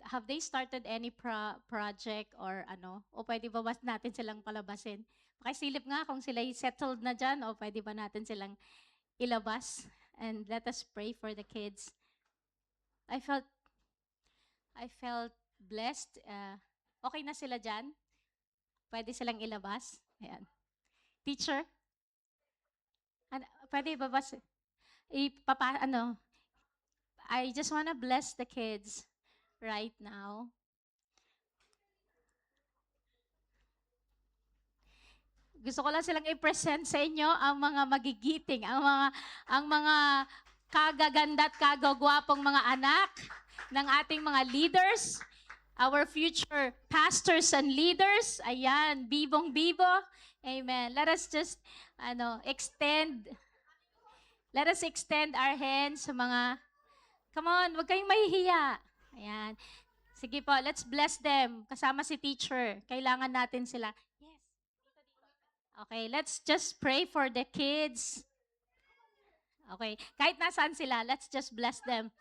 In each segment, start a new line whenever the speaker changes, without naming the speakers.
Have they started any project or ano? O pwede ba natin silang palabasin? Pakisilip nga kung sila settled na dyan o pwede ba natin silang ilabas? And let us pray for the kids. I felt I felt blessed. Okay na sila dyan? Pwede silang ilabas? Ayan. Teacher? Pwede ibabas? Ano? I just wanna bless the kids right now. Gusto ko lang silang i-present sa inyo ang mga magigiting, ang mga kagaganda at kagagwapong mga anak ng ating mga leaders, our future pastors and leaders. Ayan, bibong-bibo. Amen. Let us extend our hands sa mga, come on, wag kayong mahihiya. Ayan. Sige po, let's bless them. Kasama si teacher. Kailangan natin sila. Yes. Okay, let's just pray for the kids. Okay, kahit nasaan sila, let's just bless them.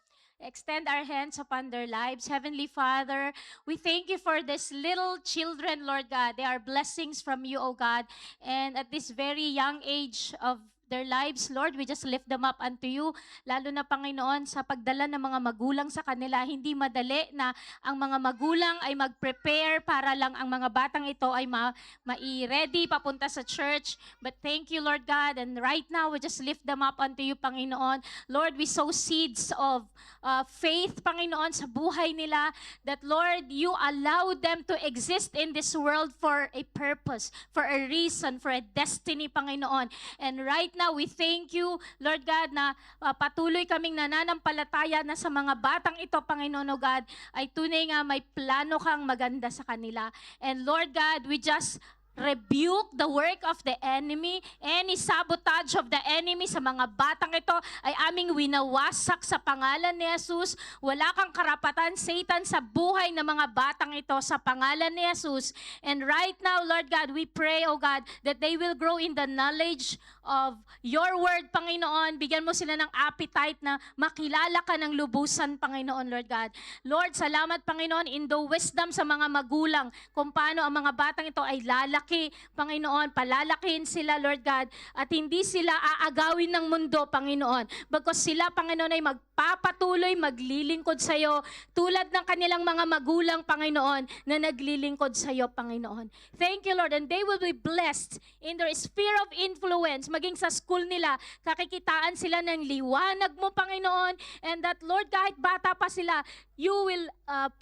Extend our hands upon their lives. Heavenly Father, we thank you for these little children, Lord God. They are blessings from you, O God. And at this very young age of their lives, Lord, we just lift them up unto you. Lalo na, Panginoon, sa pagdala ng mga magulang sa kanila, hindi madali na ang mga magulang ay mag-prepare para lang ang mga batang ito ay ma-ready papunta sa church. But thank you, Lord God. And right now, we just lift them up unto you, Panginoon. Lord, we sow seeds of faith, Panginoon, sa buhay nila, that, Lord, you allow them to exist in this world for a purpose, for a reason, for a destiny, Panginoon. And right now, we thank you, Lord God, na patuloy kaming nananampalataya na sa mga batang ito, Panginoon, O God, ay tunay nga may plano kang maganda sa kanila. And Lord God, we just rebuke the work of the enemy, any sabotage of the enemy sa mga batang ito ay aming winawasak sa pangalan ni Jesus. Wala kang karapatan, Satan, sa buhay ng mga batang ito sa pangalan ni Jesus. And right now, Lord God, we pray, oh God, that they will grow in the knowledge of your word, Panginoon. Bigyan mo sila ng appetite na makilala ka ng lubusan, Panginoon, Lord God. Lord, salamat, Panginoon, in the wisdom sa mga magulang kung paano ang mga batang ito ay lalaki, Panginoon, palalakihin sila, Lord God, at hindi sila aagawin ng mundo, Panginoon. Bagkus sila, Panginoon, ay magpapatuloy, maglilingkod sa iyo, tulad ng kanilang mga magulang, Panginoon, na naglilingkod sa iyo, Panginoon. Thank you, Lord, and they will be blessed in their sphere of influence, maging sa school nila, kakikitaan sila ng liwanag mo, Panginoon, and that, Lord, kahit bata pa sila, you will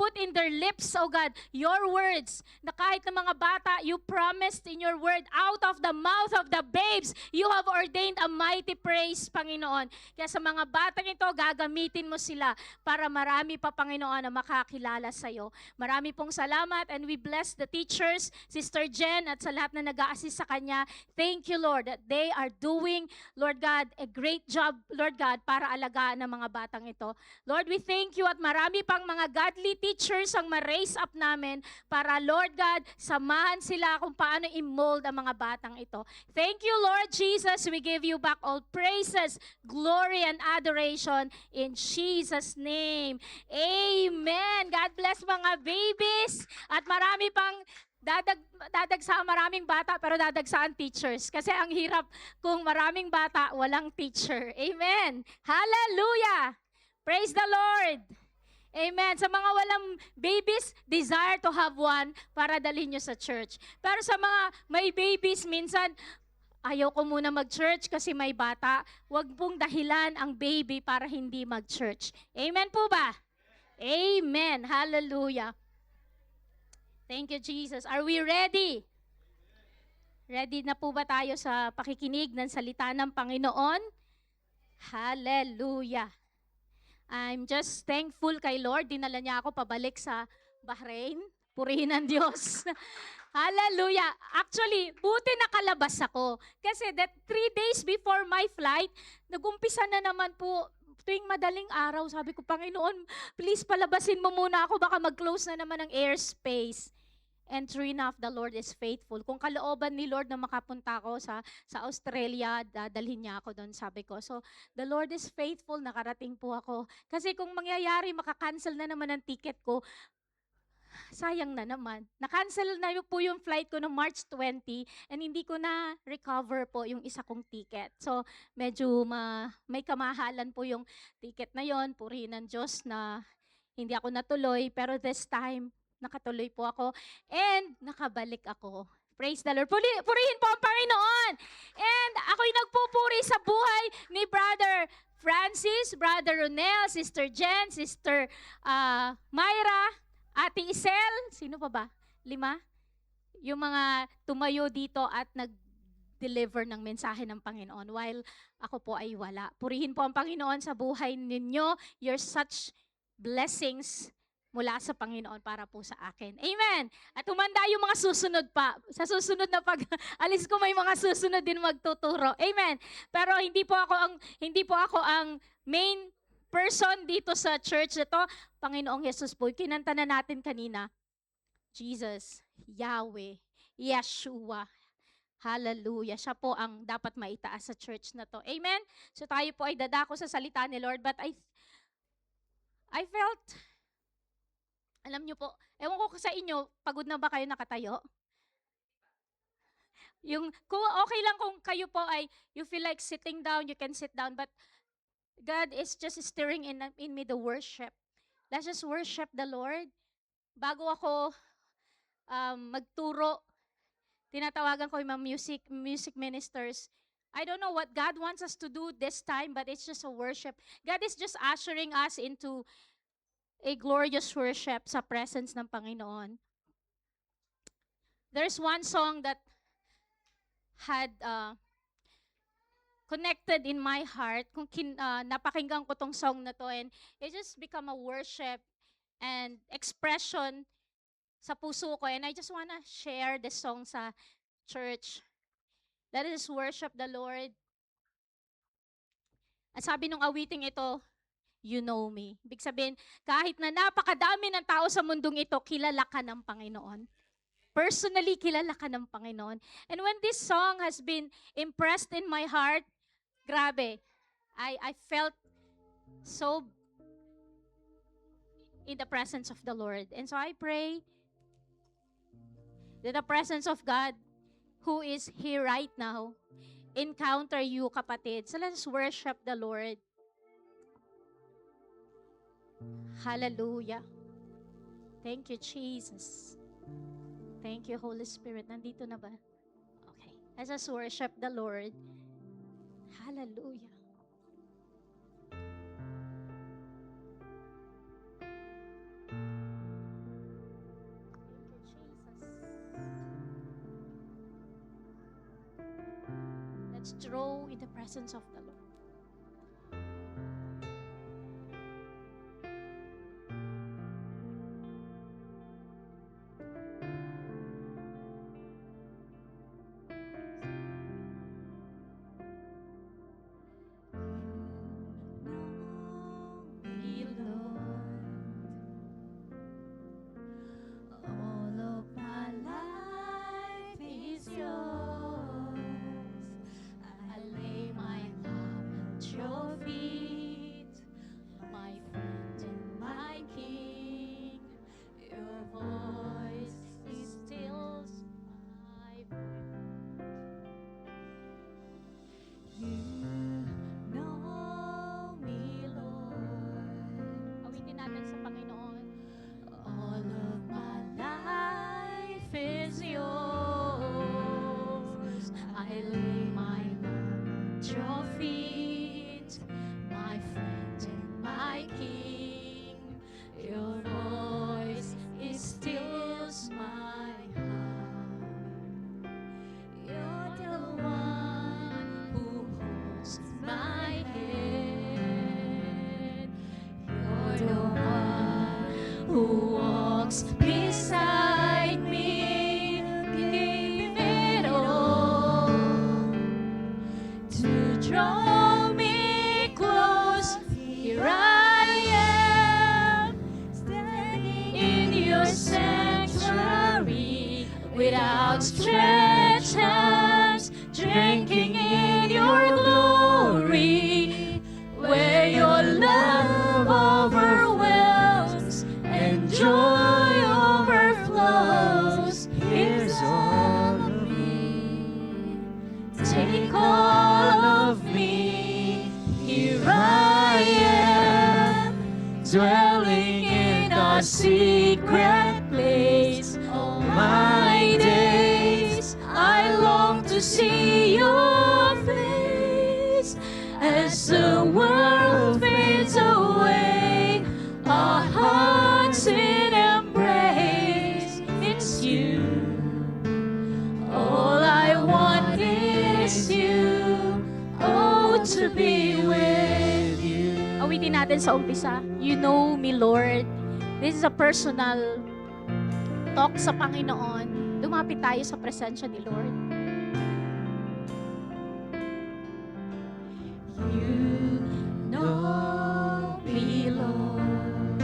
put in their lips, oh God, your words, na kahit ng mga bata, you promised in your word, out of the mouth of the babes, you have ordained a mighty praise, Panginoon. Kaya sa mga batang ito, gagamitin mo sila para marami pa, Panginoon, na makakilala sa iyo. Marami pong salamat, and we bless the teachers, Sister Jen, at sa lahat na nag-a-assist sa kanya. Thank you, Lord, that they are doing, Lord God, a great job, Lord God, para alagaan ng mga batang ito. Lord, we thank you at marami pang mga godly teachers ang ma-raise up namin para, Lord God, samahan sila kung paano i-mold ang mga batang ito. Thank you, Lord Jesus. We give you back all praises, glory, and adoration in Jesus' name. Amen. God bless mga babies. At marami pang dadagsa maraming bata pero dadagsaan teachers. Kasi ang hirap kung maraming bata, walang teacher. Amen. Hallelujah. Praise the Lord. Amen. Sa mga walang babies, desire to have one para dalhin nyo sa church. Pero sa mga may babies, minsan, ayaw ko muna mag-church kasi may bata. Huwag pong dahilan ang baby para hindi mag-church. Amen po ba? Amen. Hallelujah. Thank you, Jesus. Are we ready? Ready na po ba tayo sa pakikinig ng salita ng Panginoon? Hallelujah. I'm just thankful kay Lord. Dinala niya ako pabalik sa Bahrain. Purihin ang Diyos. Hallelujah. Actually, buti nakalabas ako. Kasi that 3 days before my flight, nagumpisa na naman po tuwing madaling araw. Sabi ko, Panginoon, please palabasin mo muna ako. Baka mag-close na naman ang airspace. And true enough, the Lord is faithful. Kung kalooban ni Lord na makapunta ako sa Australia, dadalhin niya ako doon, sabi ko. So, the Lord is faithful, nakarating po ako. Kasi kung mangyayari, makakancel na naman ang ticket ko, sayang na naman. Na-cancel na po yung flight ko no March 20 and hindi ko na recover po yung isa kong ticket. So, medyo may kamahalan po yung ticket na yon. Purihin ng Diyos na hindi ako natuloy, pero this time, nakatuloy po ako and nakabalik ako. Praise the Lord. Purihin po ang Panginoon. And ako'y nagpupuri sa buhay ni Brother Francis, Brother Ronel, Sister Jen, Sister Myra, Ate Isel, sino pa ba? 5? Yung mga tumayo dito at nag-deliver ng mensahe ng Panginoon while ako po ay wala. Purihin po ang Panginoon sa buhay ninyo. You're such blessings mula sa Panginoon para po sa akin. Amen! At humanda yung mga susunod pa. Sa susunod na pag-alis ko may mga susunod din magtuturo. Amen! Pero hindi po ako ang main person dito sa church na to. Panginoong Jesus po. Kinanta na natin kanina. Jesus, Yahweh, Yeshua. Hallelujah. Siya po ang dapat maitaas sa church na to. Amen? So tayo po ay dadako sa salita ni Lord. But I felt, alam nyo po, ewan ko sa inyo, pagod na ba kayo nakatayo? Kung okay lang kung kayo po ay, you feel like sitting down, you can sit down, but God is just stirring in me the worship. Let's just worship the Lord. Bago ako magturo, tinatawagan ko yung mga music ministers. I don't know what God wants us to do this time, but it's just a worship. God is just ushering us into a glorious worship sa presence ng Panginoon. There's one song that had connected in my heart. Kung napakinggan ko tong song na to, and it just become a worship and expression sa puso ko. And I just wanna share this song sa church. Let us worship the Lord. At sabi nung awiting ito, you know me. Ibig sabihin, kahit na napakadami ng tao sa mundong ito, kilala ka ng Panginoon. Personally, kilala ka ng Panginoon. And when this song has been impressed in my heart, grabe, I felt so in the presence of the Lord. And so I pray that the presence of God, who is here right now, encounter you, kapatid. So let's worship the Lord. Hallelujah. Thank you, Jesus. Thank you, Holy Spirit. Nandito na ba? Okay. Let's just worship the Lord. Hallelujah. Thank you, Jesus. Let's draw in the presence of the Lord. Who walks beside me, give it all to draw me close. Here I am, standing in your sanctuary. outstretched hands, drinking in your glory, where your love overwhelms and joy overflows. Here's all of me. Take all of me. Here I am, dwelling in a secret place. All my days I long to see your face. As the world fades away, our hearts in embrace. It's you. All I want is you. Oh, to be with you. Awitin natin sa umpisa. You know me, Lord. This is a personal talk sa Panginoon. Lumapit tayo sa presensya ni Lord. You know me, Lord.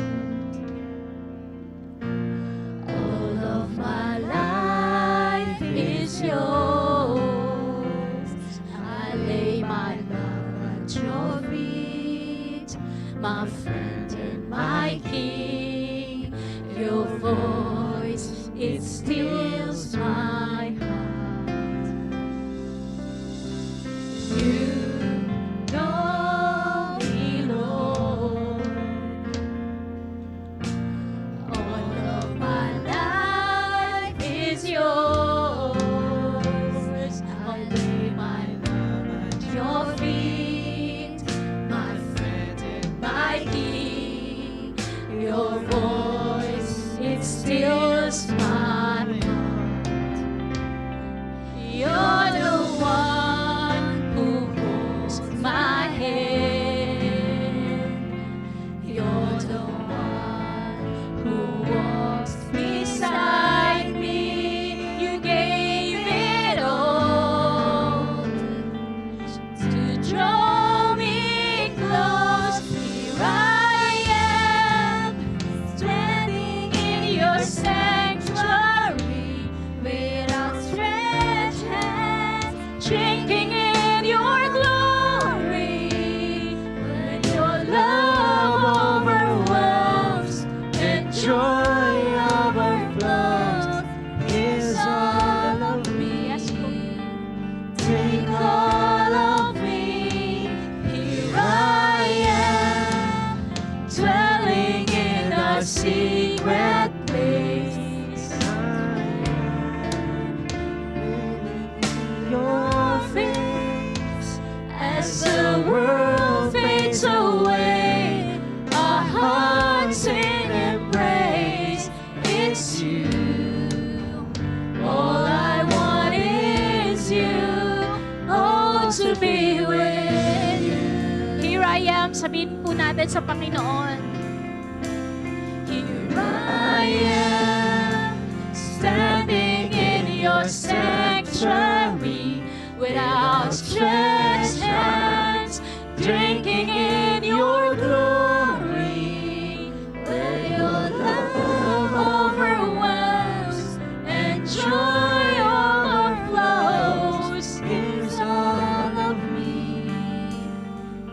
All of my life is yours. I lay my love at your feet, my friend and my King. Your voice, it stills my heart. You know me, Lord. All of my life is yours. I lay my love at your feet, my friend and my King. Your voice, it stills my heart. You're the one who holds my hand. You're the one who walks beside me. You gave it all to draw me close. Here I am, standing in your sanctuary, with outstretched hands, drinking in your glory. When your love overwhelms and joy overflows, here's all of me. Yes, Lord. Take all of me. Here I am, dwelling in a secret place. Your face, as the world fades away, our hearts in embrace. It's you. All I want is you. Oh, to be with you. Here I am, sabihin po natin sa Panginoon. Here I am, standing in your sanctuary, with outstretched hands, drinking in your glory, where your love overwhelms and joy overflows. Here's all of me.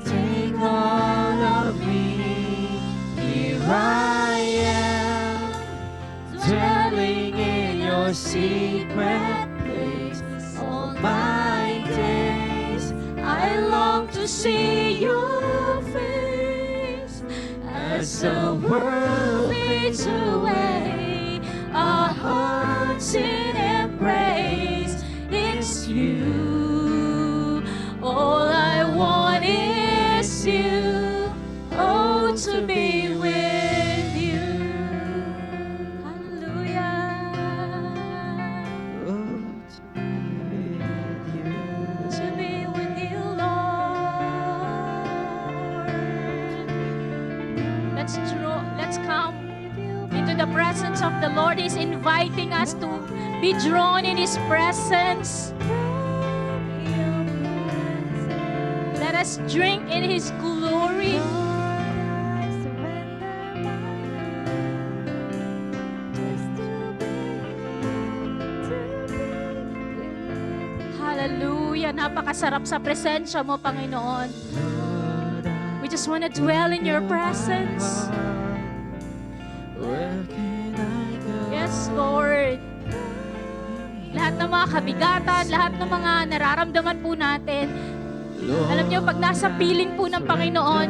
Take all of me. Here I am, dwelling in your secret place. All my days I long to see your face. As the world fades away, our hearts in embrace. It's you. All I want is you. Oh, to be with you. Hallelujah. To be with you, Lord. Let's come into the presence of the Lord. He's inviting us to be drawn in His presence. Let us drink in His glory. Napakasarap sa presensya mo, Panginoon. We just want to dwell in your presence. Yes, Lord. Lahat ng mga kabigatan, lahat ng mga nararamdaman po natin, alam niyo, pag nasa piling po ng Panginoon,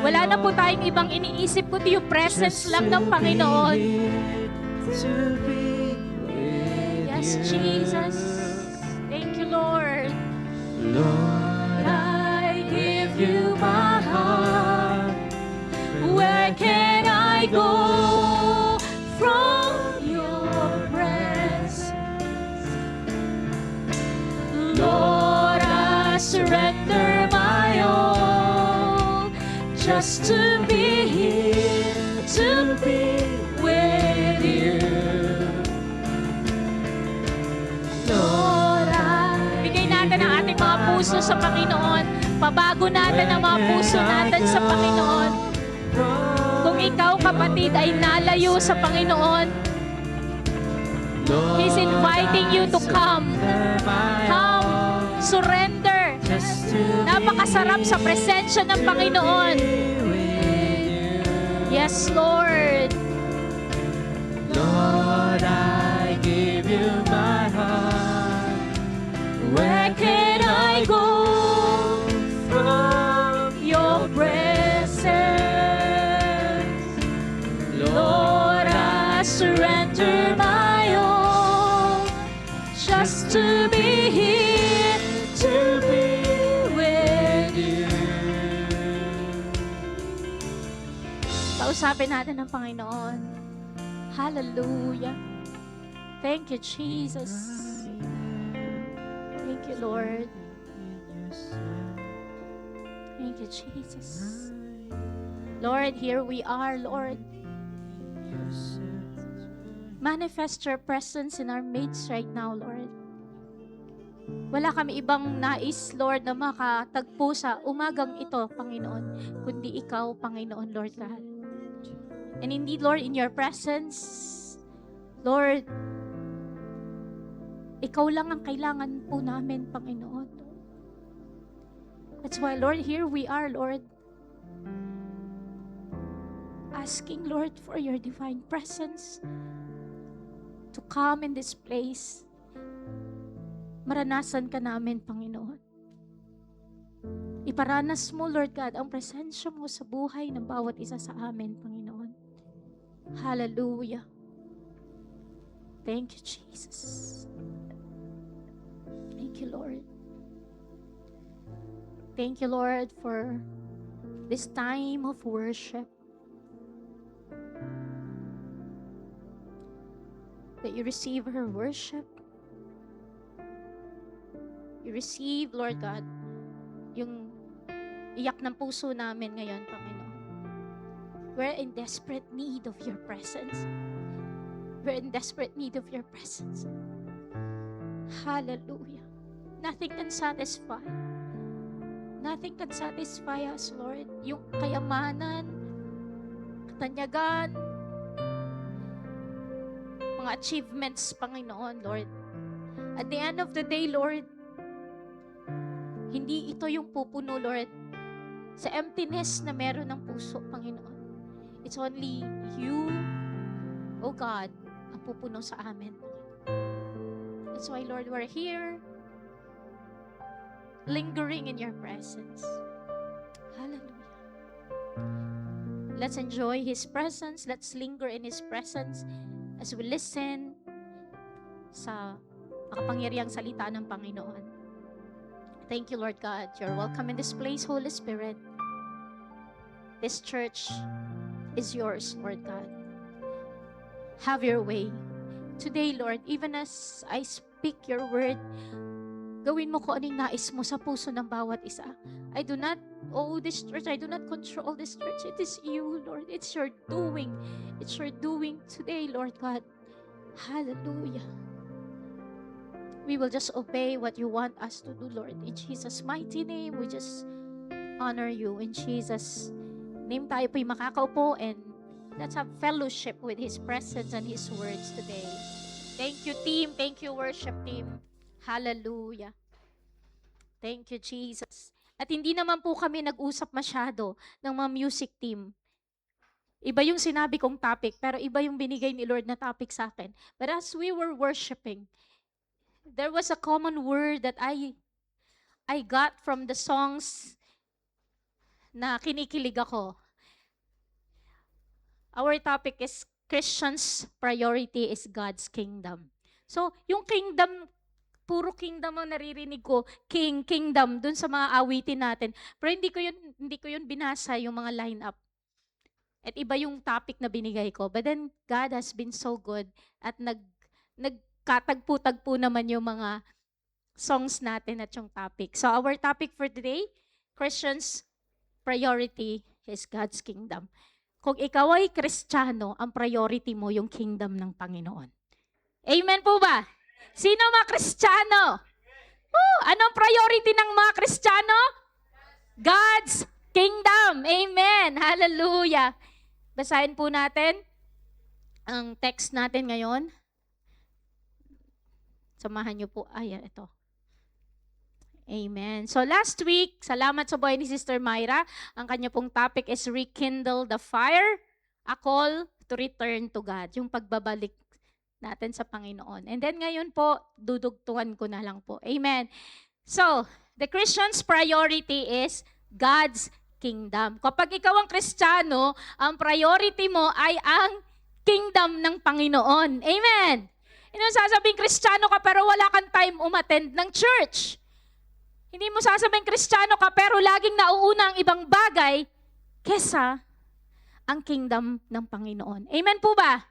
wala na po tayong ibang iniisip kundi yung presence lang ng Panginoon. Yes, Jesus. Thank you, Lord. Lord, I give you my heart. Where can I go from your presence? Lord, I surrender my all just to be here, to be with you. Lord, bigay natin ang ating mga puso sa Panginoon. Pabago natin ang mga puso natin sa Panginoon. Kung ikaw, kapatid, ay nalayo sa Panginoon, He's inviting you to come. Come, surrender. Napakasarap sa presensya ng Panginoon. Yes, Lord.
Lord, I give you my heart.
Where can I go from your presence? Lord, I surrender my all just to be here, to be with you. Kausapin natin ang Panginoon. Hallelujah. Thank you, Jesus. Thank you, Lord. Thank you, Jesus. Lord, here we are, Lord. Manifest your presence in our midst right now, Lord. Wala kami ibang nais, Lord, na makatagpo sa umagang ito, Panginoon, kundi ikaw, Panginoon, Lord God. And indeed, Lord, in your presence, Lord, ikaw lang ang kailangan po namin, Panginoon. That's why, Lord, here we are, Lord, asking, Lord, for your divine presence to come in this place. Maranasan ka namin, Panginoon. Iparanas mo, Lord God, ang presensya mo sa buhay ng bawat isa sa amin, Panginoon. Hallelujah. Thank you, Jesus. Thank you, Lord. Thank you, Lord, for this time of worship. That you receive her worship. You receive, Lord God, yung iyak ng puso namin ngayon, Panginoon. We're in desperate need of your presence. We're in desperate need of your presence. Hallelujah. Nothing can satisfy. Nothing can satisfy us, Lord. Yung kayamanan, katanyagan, mga achievements, Panginoon, Lord. At the end of the day, Lord, hindi ito yung pupuno, Lord, sa emptiness na meron ng puso, Panginoon. It's only you, oh God, ang pupuno sa amin. That's why, Lord, we're here, lingering in your presence. Hallelujah. Let's enjoy His presence. Let's linger in His presence as we listen sa makapangyarihang salita ng Panginoon. Thank you, Lord God. You're welcome in this place, Holy Spirit. This church is yours, Lord God. Have your way. Today, Lord, even as I speak your word, gawin mo kung anong nais mo sa puso ng bawat isa. I do not owe this church. I do not control this church. It is you, Lord. It's your doing. It's your doing today, Lord God. Hallelujah. We will just obey what you want us to do, Lord. In Jesus' mighty name, we just honor you. In Jesus' name tayo po'y makakaupo and let's have fellowship with His presence and His words today. Thank you, team. Thank you, worship team. Hallelujah. Thank you, Jesus. At hindi naman po kami nag-usap masyado ng mga music team. Iba yung sinabi kong topic, pero iba yung binigay ni Lord na topic sa akin. But as we were worshiping, there was a common word that I got from the songs na kinikilig ako. Our topic is Christians' priority is God's kingdom. So, yung kingdom, puro kingdom ang naririnig ko, kingdom, dun sa mga awitin natin. Pero hindi ko yun binasa yung mga lineup. At iba yung topic na binigay ko. But then, God has been so good at nagkatagpo-tagpo naman yung mga songs natin at yung topic. So, our topic for today, Christians' priority is God's kingdom. Kung ikaw ay Kristiyano, ang priority mo yung kingdom ng Panginoon. Amen po ba? Sino mga Kristiyano? Anong priority ng mga Kristiyano? God's kingdom. Amen. Hallelujah. Basahin po natin ang text natin ngayon. Samahan niyo po. Ayan, ito. Amen. So last week, salamat sa buhay ni Sister Myra. Ang kanya pong topic is Rekindle the Fire, a call to return to God. Yung pagbabalik natin sa Panginoon. And then ngayon po, dudugtungan ko na lang po. Amen. So, the Christian's priority is God's kingdom. Kapag ikaw ang Kristiyano, ang priority mo ay ang kingdom ng Panginoon. Amen. Hindi mo sasabing Kristiyano ka pero wala kang time umattend ng church. Hindi mo sasabing Kristiyano ka pero laging nauuna ang ibang bagay kesa ang kingdom ng Panginoon. Amen po ba?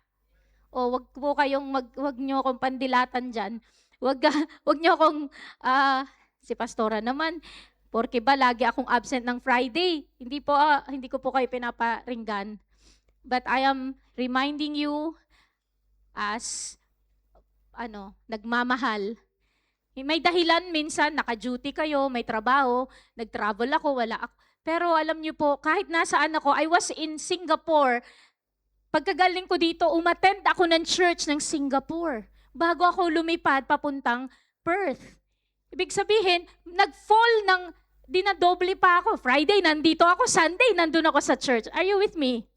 O wag po kayong wag niyo akong pandilatan diyan. Wag niyo akong si pastora naman porque ba lagi akong absent ng Friday. Hindi ko po kayo pinaparinggan. But I am reminding you as nagmamahal. May dahilan minsan, naka-duty kayo, may trabaho, nag-travel ako, wala ako. Pero alam niyo po, kahit nasaan ako, I was in Singapore. Pagkagaling ko dito, umattend ako ng church ng Singapore bago ako lumipad papuntang Perth. Ibig sabihin, dinadoble pa ako. Friday, nandito ako. Sunday, nandun ako sa church. Are you with me?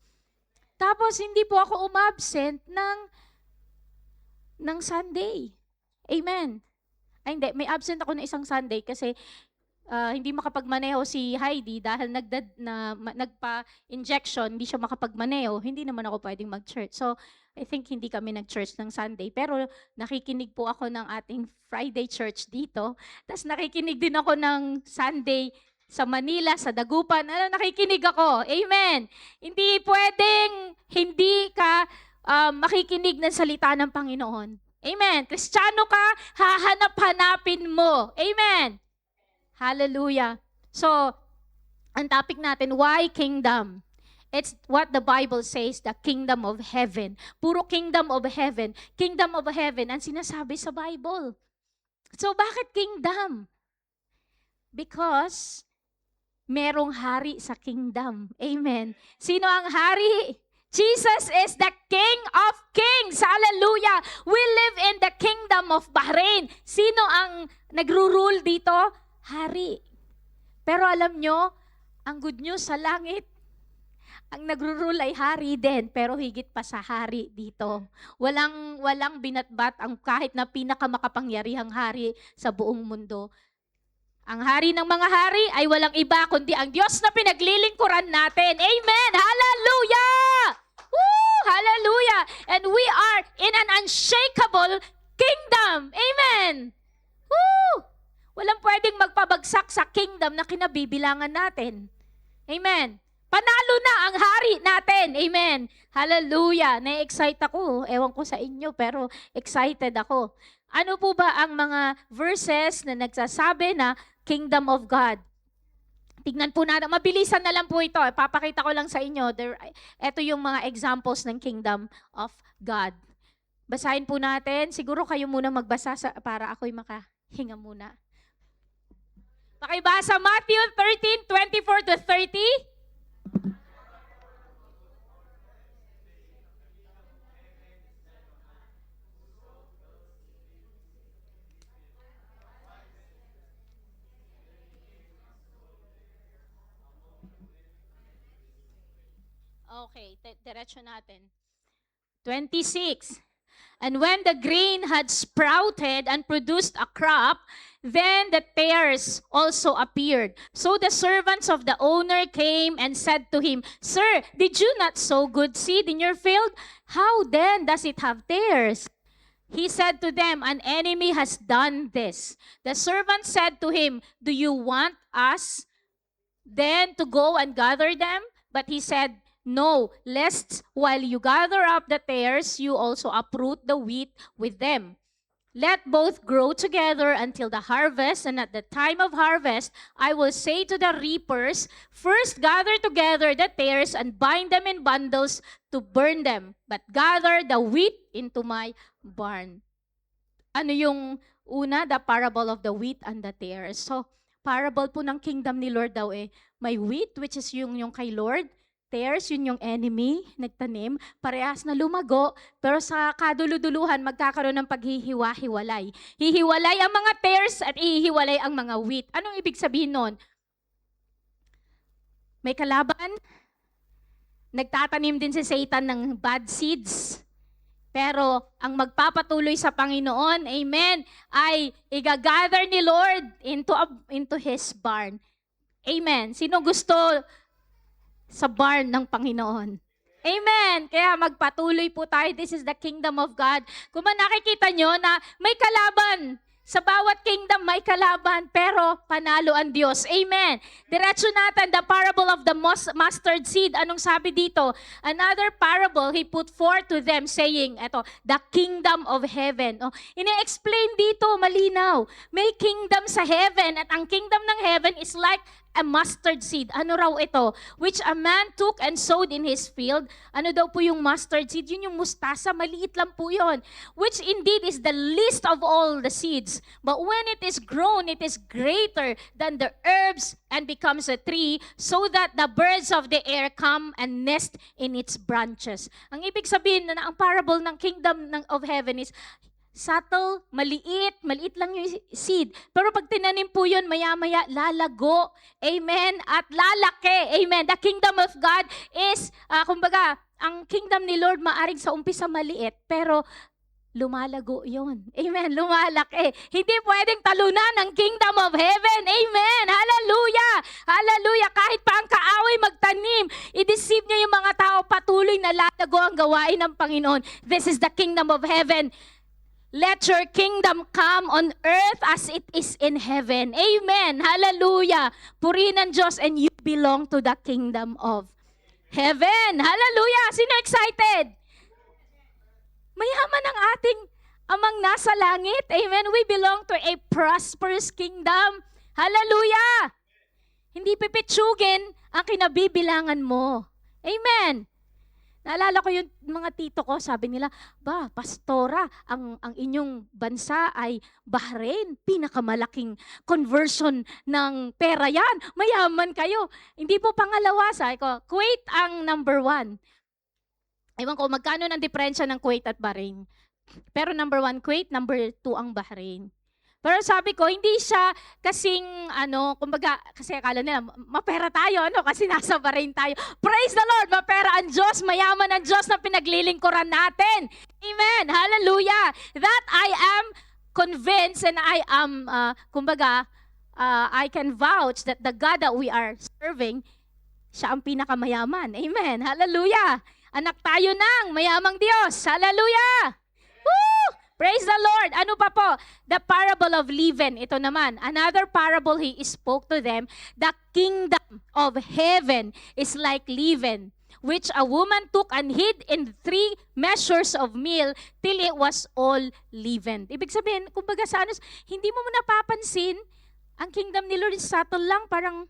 Tapos, hindi po ako umabsent ng Sunday. Amen. Ay, hindi. May absent ako ng isang Sunday kasi hindi makapagmaneho si Heidi dahil nagpa-injection, hindi siya makapagmaneho. Hindi naman ako pwedeng mag-church. So, I think hindi kami nag-church ng Sunday. Pero nakikinig po ako ng ating Friday church dito. Tapos nakikinig din ako ng Sunday sa Manila, sa Dagupan. Nakikinig ako. Amen. Hindi pwedeng hindi ka makikinig ng salita ng Panginoon. Amen. Kristiyano ka, hahanap-hanapin mo. Amen. Hallelujah. So, ang topic natin, why kingdom? It's what the Bible says, the kingdom of heaven. Puro kingdom of heaven. Kingdom of heaven ang sinasabi sa Bible. So, bakit kingdom? Because merong hari sa kingdom. Amen. Sino ang hari? Jesus is the King of Kings. Hallelujah. We live in the kingdom of Bahrain. Sino ang nagro-rule dito? Hari. Pero alam nyo, ang good news sa langit, ang nagro-rule ay hari din, pero higit pa sa hari dito. Walang binatbat ang kahit na pinakamakapangyarihang hari sa buong mundo. Ang hari ng mga hari ay walang iba kundi ang Diyos na pinaglilingkuran natin. Amen! Hallelujah! Woo! Hallelujah! And we are in an unshakable kingdom. Amen! Woo! Walang pwedeng magpabagsak sa kingdom na kinabibilangan natin. Amen! Panalo na ang hari natin. Amen. Hallelujah. Na-excite ako. Ewan ko sa inyo, pero excited ako. Ano po ba ang mga verses na nagsasabi na kingdom of God? Tignan po natin. Mabilisan na lang po ito. Papakita ko lang sa inyo. Ito yung mga examples ng kingdom of God. Basahin po natin. Siguro kayo muna magbasa para ako'y makahinga muna. Pakibasa Matthew 13:24-30. Okay, diretso natin. 26. And when the grain had sprouted and produced a crop, then the tares also appeared. So the servants of the owner came and said to him, Sir, did you not sow good seed in your field? How then does it have tares? He said to them, An enemy has done this. The servant said to him, Do you want us then to go and gather them? But he said, No, lest while you gather up the tares, you also uproot the wheat with them. Let both grow together until the harvest, and at the time of harvest, I will say to the reapers, First gather together the tares and bind them in bundles to burn them, but gather the wheat into my barn. Ano yung una? The parable of the wheat and the tares. So, parable po ng kingdom ni Lord daw may wheat, which is yung kay Lord. Tares, yun yung enemy, nagtanim. Parehas na lumago, pero sa kaduluduluhan, magkakaroon ng paghihiwa-hiwalay. Hihiwalay ang mga tares at ihiwalay ang mga wheat. Anong ibig sabihin nun? May kalaban, nagtatanim din si Satan ng bad seeds. Pero ang magpapatuloy sa Panginoon, amen, ay igagather ni Lord into His barn. Amen. Sino gusto sa barn ng Panginoon? Amen. Kaya magpatuloy po tayo. This is the kingdom of God. Kung nakikita nyo na may kalaban, sa bawat kingdom may kalaban, pero panalo ang Diyos. Amen. Diretso natin, the parable of the mustard seed. Anong sabi dito? Another parable, He put forth to them, saying, the kingdom of heaven. Ine-explain dito, malinaw. May kingdom sa heaven, at ang kingdom ng heaven is like a mustard seed. Ano raw ito? Which a man took and sowed in his field. Ano daw po yung mustard seed? Yun yung mustasa, maliit lang po yun. Which indeed is the least of all the seeds. But when it is grown, it is greater than the herbs and becomes a tree, so that the birds of the air come and nest in its branches. Ang ibig sabihin na ang parable ng kingdom of heaven is subtle, maliit lang yung seed. Pero pag tinanim po yun, maya-maya, lalago. Amen? At lalaki. Amen? The kingdom of God is, kumbaga, ang kingdom ni Lord maaring sa umpisa maliit, pero lumalago yun. Amen? Lumalaki. Hindi pwedeng talunan ng kingdom of heaven. Amen? Hallelujah! Hallelujah! Kahit pa ang kaaway magtanim, i-deceive niya yung mga tao, patuloy na lalago ang gawain ng Panginoon. This is the kingdom of heaven. Let your kingdom come on earth as it is in heaven. Amen. Hallelujah. Purihin ng Diyos, and you belong to the kingdom of heaven. Hallelujah. Sino excited? Mayaman ang ating amang nasa langit. Amen. We belong to a prosperous kingdom. Hallelujah. Hindi pipitsugin ang kinabibilangan mo. Amen. Naalala ko yung mga tito ko, sabi nila, pastora, ang inyong bansa ay Bahrain, pinakamalaking conversion ng pera yan. Mayaman kayo. Hindi po pangalawa, sabi ko, Kuwait ang number 1. Ewan ko, magkano ng diferensya ng Kuwait at Bahrain. Pero number 1 Kuwait, number 2 ang Bahrain. Pero sabi ko, hindi siya kasing, kumbaga, kasi akala nila, mapera tayo, kasi nasa Bahrain tayo. Praise the Lord, mapera ang Diyos, mayaman ang Diyos na pinaglilingkuran natin. Amen, hallelujah. That I am convinced and I am, I can vouch that the God that we are serving, siya ang pinakamayaman. Amen, hallelujah. Anak tayo ng mayamang Diyos, hallelujah. Woo! Praise the Lord. Ano pa po? The parable of leaven. Ito naman. Another parable He spoke to them. The kingdom of heaven is like leaven, which a woman took and hid in 3 measures of meal till it was all leavened. Ibig sabihin, kumbaga sa hindi mo napapansin, ang kingdom ni Lord is subtle lang, parang,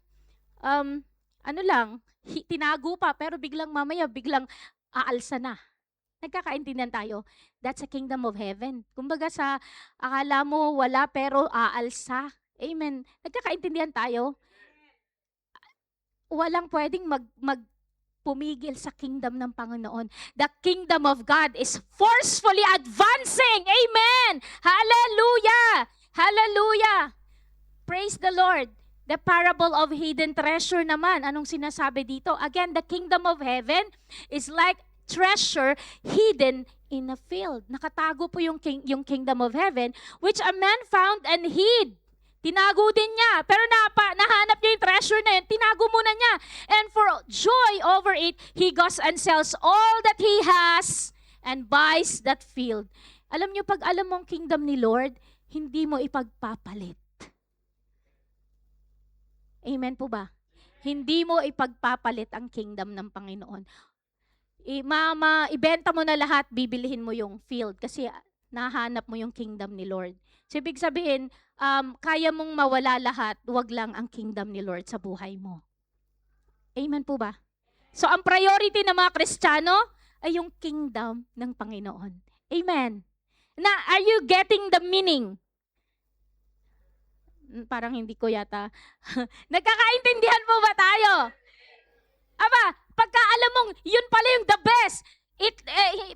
tinago pa, pero biglang aalsa na. Nagkakaintindihan tayo. That's a kingdom of heaven. Kumbaga sa akala mo wala pero aalsa. Amen. Nagkakaintindihan tayo. Walang pwedeng pumigil sa kingdom ng Panginoon. The kingdom of God is forcefully advancing. Amen. Hallelujah. Hallelujah. Praise the Lord. The parable of hidden treasure naman. Anong sinasabi dito? Again, the kingdom of heaven is like treasure hidden in a field. Nakatago po yung yung kingdom of heaven, which a man found and hid. Tinago din niya. Pero nahanap niya yung treasure na yun. Tinago muna niya. And for joy over it, he goes and sells all that he has and buys that field. Alam niyo, pag alam mo ang kingdom ni Lord, hindi mo ipagpapalit. Amen po ba? Hindi mo ipagpapalit ang kingdom ng Panginoon. Ibenta mo na lahat, bibilihin mo yung field kasi nahanap mo yung kingdom ni Lord. So, ibig sabihin, kaya mong mawala lahat, wag lang ang kingdom ni Lord sa buhay mo. Amen po ba? So, ang priority ng mga Kristiyano ay yung kingdom ng Panginoon. Amen. Na, are you getting the meaning? Parang hindi ko yata. Nagkakaintindihan po ba tayo? Aba, pagka alam mong yun pala yung the best,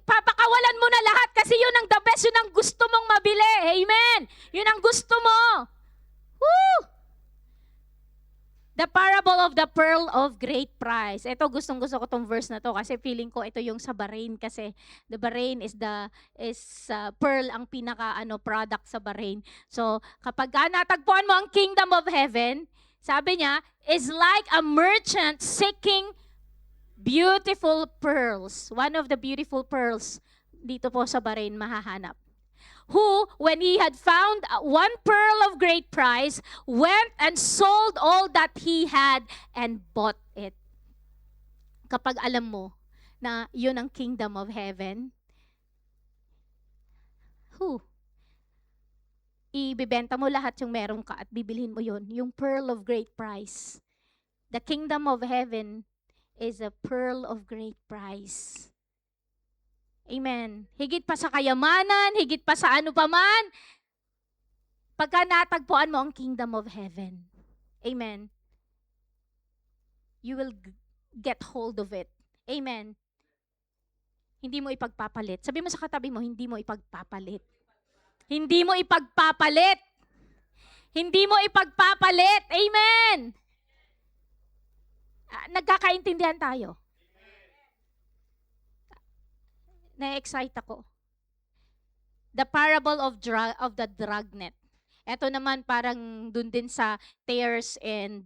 papakawalan mo na lahat kasi yun ang the best, yun ang gusto mong mabili. Amen. Yun ang gusto mo. Woo! The parable of the pearl of great price. Ito, gustong-gusto ko tong verse na to kasi feeling ko ito yung sa Bahrain kasi the Bahrain is pearl ang pinaka product sa Bahrain. So, kapag natagpuan mo ang kingdom of heaven, sabi niya, is like a merchant seeking beautiful pearls. One of the beautiful pearls dito po sa Bahrain mahahanap. Who, when he had found one pearl of great price, went and sold all that he had and bought it. Kapag alam mo na yun ang kingdom of heaven, ibibenta mo lahat yung meron ka at bibilhin mo yun, yung pearl of great price. The kingdom of heaven is a pearl of great price. Amen. Higit pa sa kayamanan, higit pa sa ano paman, pagka natagpuan mo ang kingdom of heaven. Amen. You will get hold of it. Amen. Hindi mo ipagpapalit. Sabi mo sa katabi mo, hindi mo ipagpapalit. Hindi mo ipagpapalit. Hindi mo ipagpapalit. Amen. Nagkakaintindihan tayo. Na-excite ako. The parable of the dragnet. Ito naman parang dun din sa tares and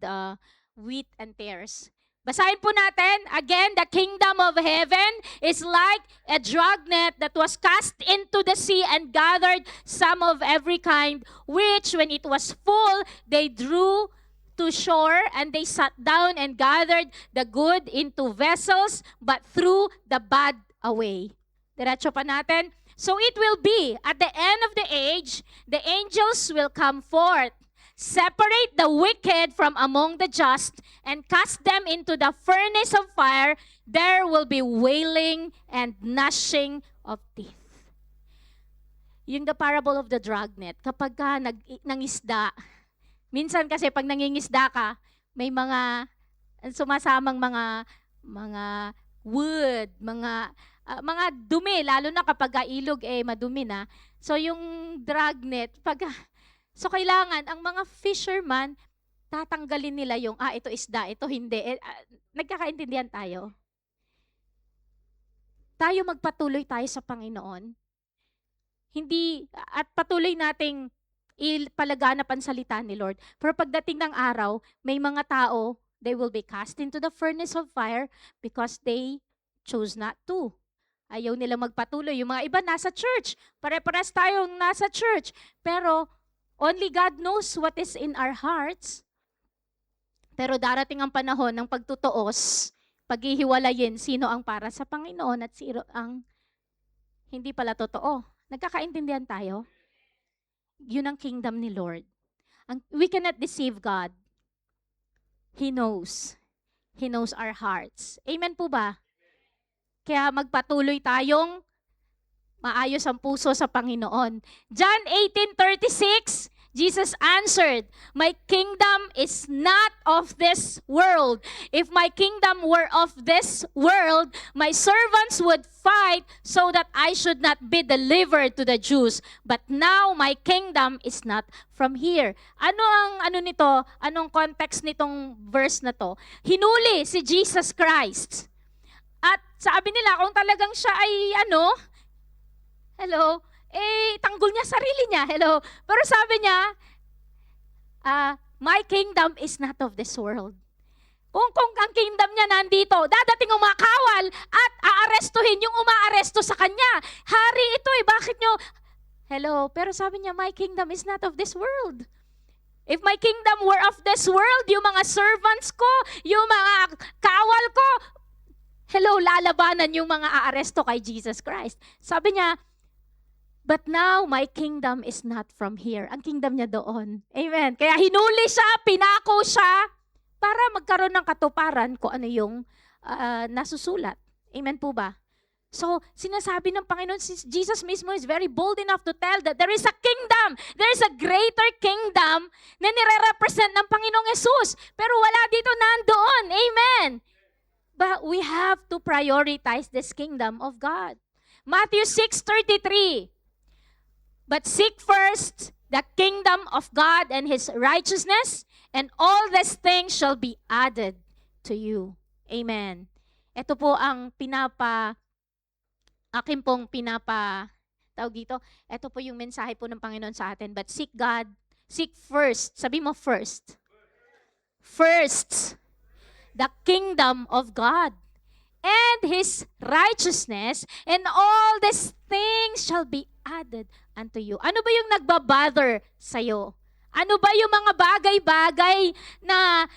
wheat and tares. Basahin po natin. Again, the kingdom of heaven is like a dragnet that was cast into the sea and gathered some of every kind, which when it was full, they drew to shore and they sat down and gathered the good into vessels, but threw the bad away. Diretso pa natin. So it will be, at the end of the age, the angels will come forth, separate the wicked from among the just, and cast them into the furnace of fire. There will be wailing and gnashing of teeth. Yung the parable of the dragnet, kapag ka nangisda, minsan kasi pag nangingisda ka, may mga sumasamang mga wood, mga dumi, lalo na kapag ilog madumi na. So yung dragnet, so kailangan ang mga fisherman tatanggalin nila yung ito isda, ito hindi. Nagkakaintindihan tayo. Tayo magpatuloy tayo sa Panginoon. Hindi at patuloy nating palaganap ang salita ni Lord. Pero pagdating ng araw, may mga tao, they will be cast into the furnace of fire because they chose not to. Ayaw nila magpatuloy. Yung mga iba nasa church. Pare-pares tayong nasa church. Pero only God knows what is in our hearts. Pero darating ang panahon ng pagtutuos, paghihiwalayin sino ang para sa Panginoon at sino ang hindi pala totoo. Nagkakaintindihan tayo? Yun ang kingdom ni Lord. We cannot deceive God. He knows. He knows our hearts. Amen po ba? Kaya magpatuloy tayong maayos ang puso sa Panginoon. John 18:36, Jesus answered, "My kingdom is not of this world. If my kingdom were of this world, my servants would fight so that I should not be delivered to the Jews. But now my kingdom is not from here." Ano nito? Anong context nitong verse na to? Hinuli si Jesus Christ. At sabi nila, kung talagang siya ay tanggol niya sarili niya. Pero sabi niya, my kingdom is not of this world. Kung ang kingdom niya nandito, dadating ang mga kawal at aarestuhin yung umaaresto sa kanya. Hari ito bakit nyo? Pero sabi niya, my kingdom is not of this world. If my kingdom were of this world, yung mga servants ko, yung mga kawal ko, lalabanan yung mga aaresto kay Jesus Christ. Sabi niya, but now, my kingdom is not from here. Ang kingdom niya doon. Amen. Kaya hinuli siya, pinako siya, para magkaroon ng katuparan kung ano yung nasusulat. Amen po ba? So, sinasabi ng Panginoon, Jesus mismo is very bold enough to tell that there is a kingdom. There is a greater kingdom na nire-represent ng Panginoong Jesus. Pero wala dito nandoon. Amen. But we have to prioritize this kingdom of God. Matthew 6:33. But seek first the kingdom of God and His righteousness, and all these things shall be added to you. Amen. Ito po ang tawag dito, ito po yung mensahe po ng Panginoon sa atin. But seek God, seek first, sabi mo first. First, the kingdom of God and His righteousness, and all these things shall be added unto you. Ano ba yung nagbabother sa'yo? Ano ba yung mga bagay-bagay na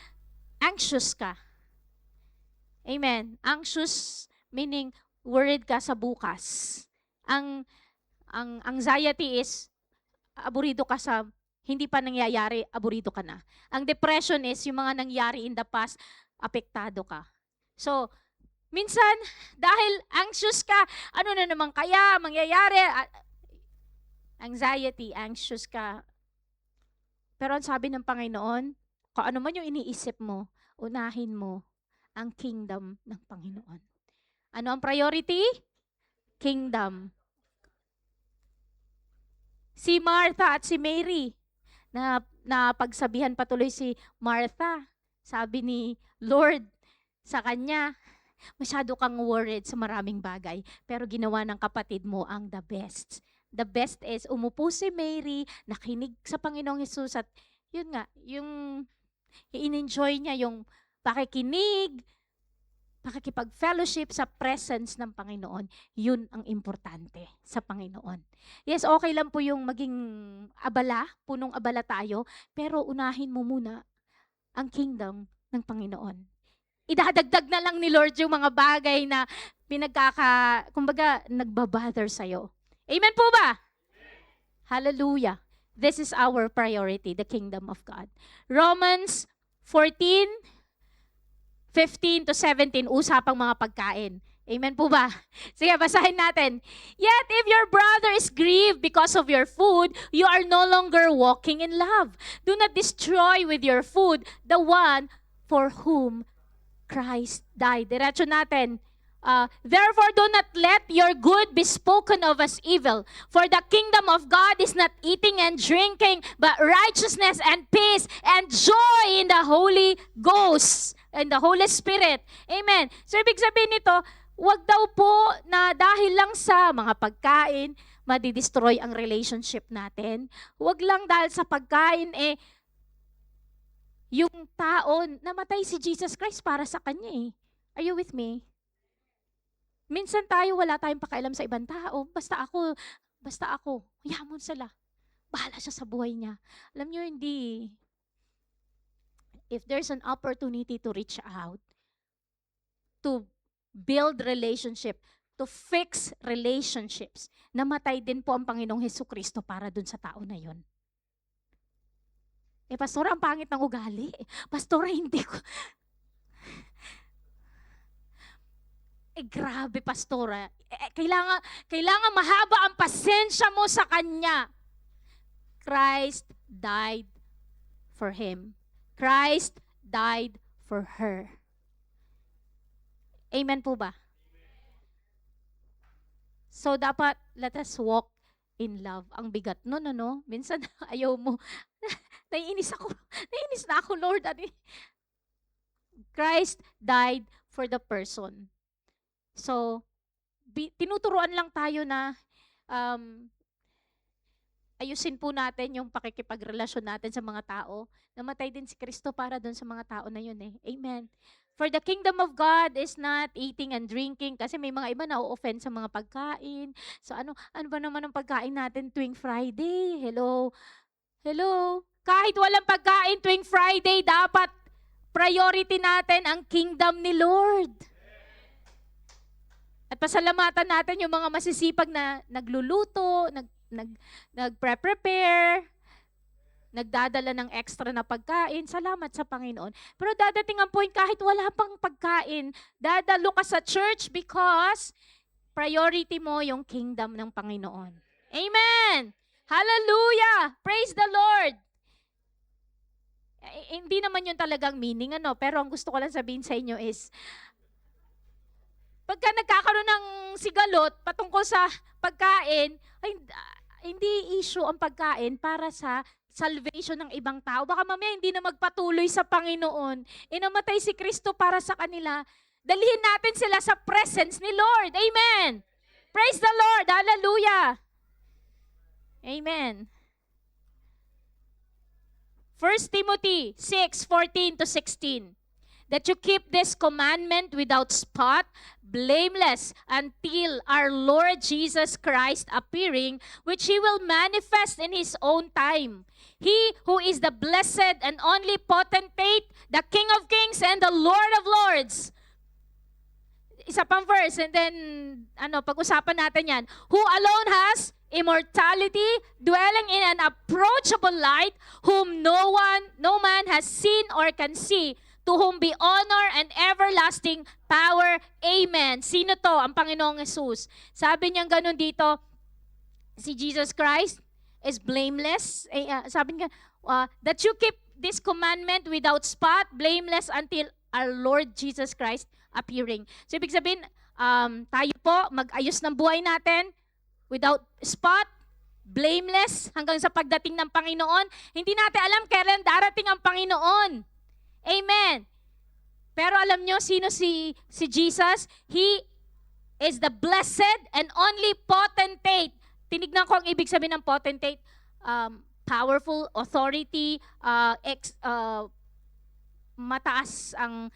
anxious ka? Amen. Anxious meaning worried ka sa bukas. Ang anxiety is aburido ka sa hindi pa nangyayari, aburido ka na. Ang depression is yung mga nangyari in the past, apektado ka. So, minsan, dahil anxious ka, ano na naman kaya mangyayari? Anxiety, anxious ka. Pero ang sabi ng Panginoon, kung ano man yung iniisip mo, unahin mo ang kingdom ng Panginoon. Ano ang priority? Kingdom. Si Martha at si Mary, na pagsabihan patuloy si Martha, sabi ni Lord sa kanya, masyado kang worried sa maraming bagay, pero ginawa ng kapatid mo ang the best. The best is, umupo si Mary, nakinig sa Panginoong Hesus, at yun nga, yung i-enjoy niya yung pakikinig, pakikipag-fellowship sa presence ng Panginoon. Yun ang importante sa Panginoon. Yes, okay lang po yung maging abala, punong abala tayo, pero unahin mo muna ang kingdom ng Panginoon. Idadagdag na lang ni Lord yung mga bagay na kumbaga, nagbabother sa'yo. Amen po ba? Hallelujah. This is our priority, the kingdom of God. Romans 14:15-17, usapang mga pagkain. Amen po ba? Sige, basahin natin. Yet if your brother is grieved because of your food, you are no longer walking in love. Do not destroy with your food the one for whom Christ died. Diretso natin. Therefore, do not let your good be spoken of as evil. For the kingdom of God is not eating and drinking, but righteousness and peace and joy in the Holy Ghost and the Holy Spirit. Amen. So, ibig sabihin nito, wag daw po na dahil lang sa mga pagkain, madidestroy ang relationship natin. Wag lang dahil sa pagkain, yung tao, namatay si Jesus Christ para sa kanya eh. Are you with me? Minsan tayo, wala tayong pakialam sa ibang tao. Basta ako, hayaan mo sila. Bahala siya sa buhay niya. Alam niyo, hindi. If there's an opportunity to reach out, to build relationship, to fix relationships, namatay din po ang Panginoong Hesukristo para dun sa tao na yon. Pastora, ang pangit ng ugali. Pastora, hindi ko. Grabe, pastora. Kailangan mahaba ang pasensya mo sa kanya. Christ died for him. Christ died for her. Amen po ba? So, dapat, let us walk in love. Ang bigat. No. Minsan, ayaw mo. Naiinis ako. Naiinis na ako, Lord. Christ died for the person. So, tinuturuan lang tayo na ayusin po natin yung pakikipagrelasyon natin sa mga tao. Namatay din si Kristo para dun sa mga tao na yun eh. Amen. For the kingdom of God is not eating and drinking kasi may mga iba na offend sa mga pagkain. So ano ba naman ang pagkain natin tuwing Friday? Hello? Kahit walang pagkain tuwing Friday, dapat priority natin ang kingdom ni Lord. At pasalamatan natin yung mga masisipag na nagluluto, nagpre-prepare, nagdadala ng extra na pagkain. Salamat sa Panginoon. Pero dadating ang point kahit wala pang pagkain, dadalo ka sa church because priority mo yung kingdom ng Panginoon. Amen! Hallelujah! Praise the Lord! Hindi naman yun talagang meaning, pero ang gusto ko lang sabihin sa inyo is, pagka nagkakaroon ng sigalot patungkol sa pagkain, ay, hindi issue ang pagkain para sa salvation ng ibang tao. Baka mamaya hindi na magpatuloy sa Panginoon. Inamatay si Kristo para sa kanila. Dalhin natin sila sa presence ni Lord. Amen. Praise the Lord. Hallelujah. Amen. 1 Timothy 6:14-16. That you keep this commandment without spot, blameless, until our Lord Jesus Christ appearing, which He will manifest in His own time. He who is the blessed and only potentate, the King of kings and the Lord of lords. Isa pang verse, and then, pag-usapan natin yan. Who alone has immortality, dwelling in an approachable light, whom no man has seen or can see, to whom be honor and everlasting power. Amen. Sino to? Ang Panginoong Jesus. Sabi niya ganun dito, si Jesus Christ is blameless. Sabi niya, that you keep this commandment without spot, blameless until our Lord Jesus Christ appearing. So, ibig sabihin, tayo po, mag-ayos ng buhay natin without spot, blameless, hanggang sa pagdating ng Panginoon. Hindi natin alam kailan darating ang Panginoon. Amen. Pero alam nyo, sino si Jesus? He is the blessed and only potentate. Tinignan ko ang ibig sabihin ng potentate. Powerful, authority, mataas ang,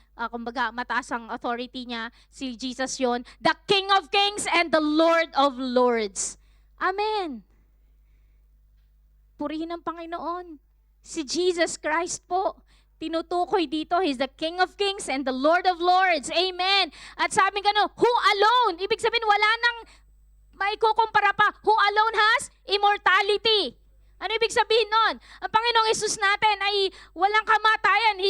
mataas ang authority niya. Si Jesus yon. The King of kings and the Lord of lords. Amen. Purihin ang Panginoon. Si Jesus Christ po. Tinutukoy dito, He's the King of kings and the Lord of lords. Amen. At sabi nga who alone? Ibig sabihin, wala nang maikukumpara pa. Who alone has immortality? Ano ibig sabihin nun? Ang Panginoong Hesus natin ay walang kamatayan.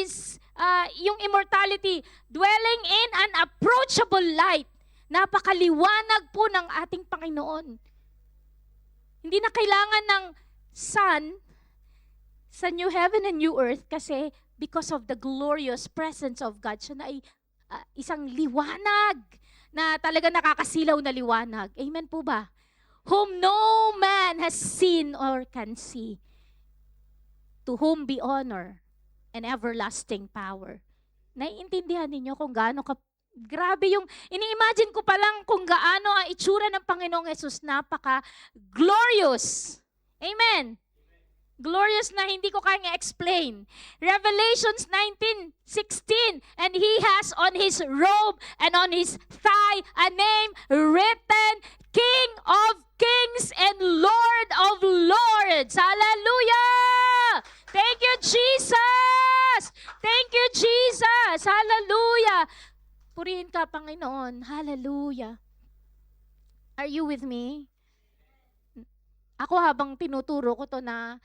Yung immortality, dwelling in an approachable light. Napakaliwanag po ng ating Panginoon. Hindi na kailangan ng sun sa new heaven and new earth kasi because of the glorious presence of God, siya na ay isang liwanag na talaga nakakasilaw na liwanag. Amen po ba? Whom no man has seen or can see, to whom be honor and everlasting power. Naiintindihan ninyo kung gaano grabe yung, ini-imagine ko pa lang kung gaano ang itsura ng Panginoong Hesus, napaka-glorious. Amen. Glorious na hindi ko kaya explain. Revelations 19:16, and He has on His robe and on His thigh a name written, King of kings and Lord of lords. Hallelujah! Thank you, Jesus! Thank you, Jesus! Hallelujah! Purihin ka, Panginoon. Hallelujah! Are you with me? Ako habang tinuturo ko to na,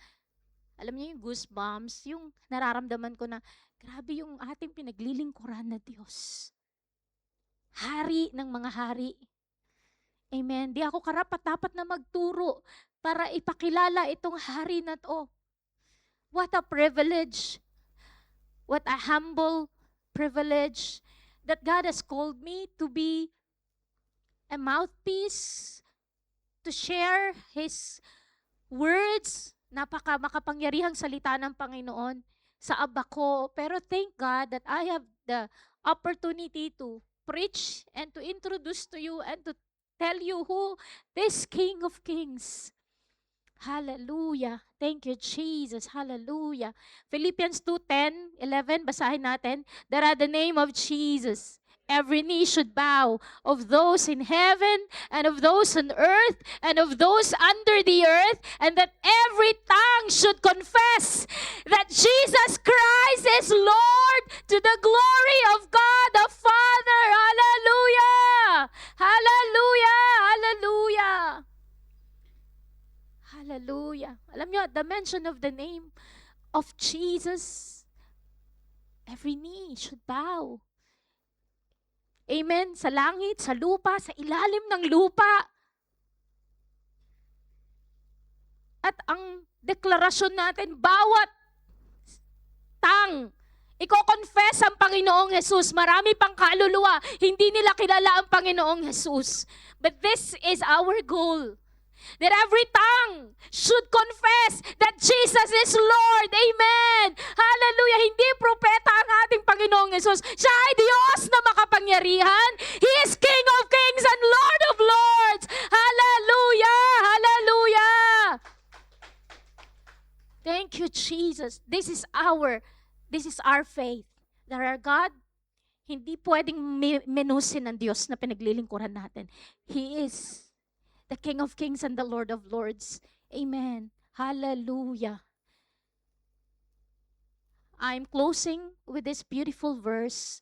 alam niyo yung goosebumps, yung nararamdaman ko na, grabe yung ating pinaglilingkuran na Diyos. Hari ng mga hari. Amen. Di ako karapat-dapat na magturo para ipakilala itong hari na to. What a privilege. What a humble privilege that God has called me to be a mouthpiece, to share His words. Napaka makapangyarihang salita ng Panginoon sa aba ko. Pero thank God that I have the opportunity to preach and to introduce to you and to tell you who this King of Kings. Hallelujah. Thank you, Jesus. Hallelujah. Philippians 2:10, 11, basahin natin. That at the name of Jesus, every knee should bow, of those in heaven and of those on earth and of those under the earth, and that every tongue should confess that Jesus Christ is Lord, to the glory of God the Father. Hallelujah. Hallelujah. Hallelujah. Hallelujah. Alam nyo, at the mention of the name of Jesus, every knee should bow. Amen. Sa langit, sa lupa, sa ilalim ng lupa. At ang deklarasyon natin, bawat iko-confess ang Panginoong Jesus. Marami pang kaluluwa, hindi nila kilala ang Panginoong Jesus. But this is our goal. That every tongue should confess that Jesus is Lord. Amen. Hallelujah. Hindi propeta ang ating Panginoong Jesus. Siya ay Diyos na makapangyarihan. He is King of Kings and Lord of Lords. Hallelujah. Hallelujah. Thank you, Jesus. This is our faith. That our God, hindi pwedeng menusin ng Diyos na pinaglilingkuran natin. He is the King of Kings and the Lord of Lords. Amen. Hallelujah. I'm closing with this beautiful verse.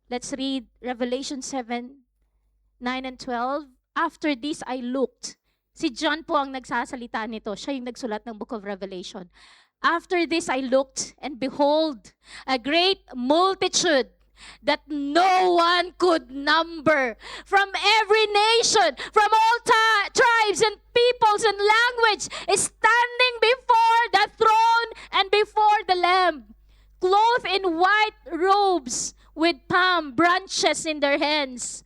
Let's read Revelation 7, 9 and 12. After this I looked. Si John po ang nagsasalita nito. Siya yung nagsulat ng Book of Revelation. After this I looked, and behold, a great multitude that no one could number, from every nation, from all tribes and peoples and language, is standing before the throne and before the Lamb, clothed in white robes with palm branches in their hands,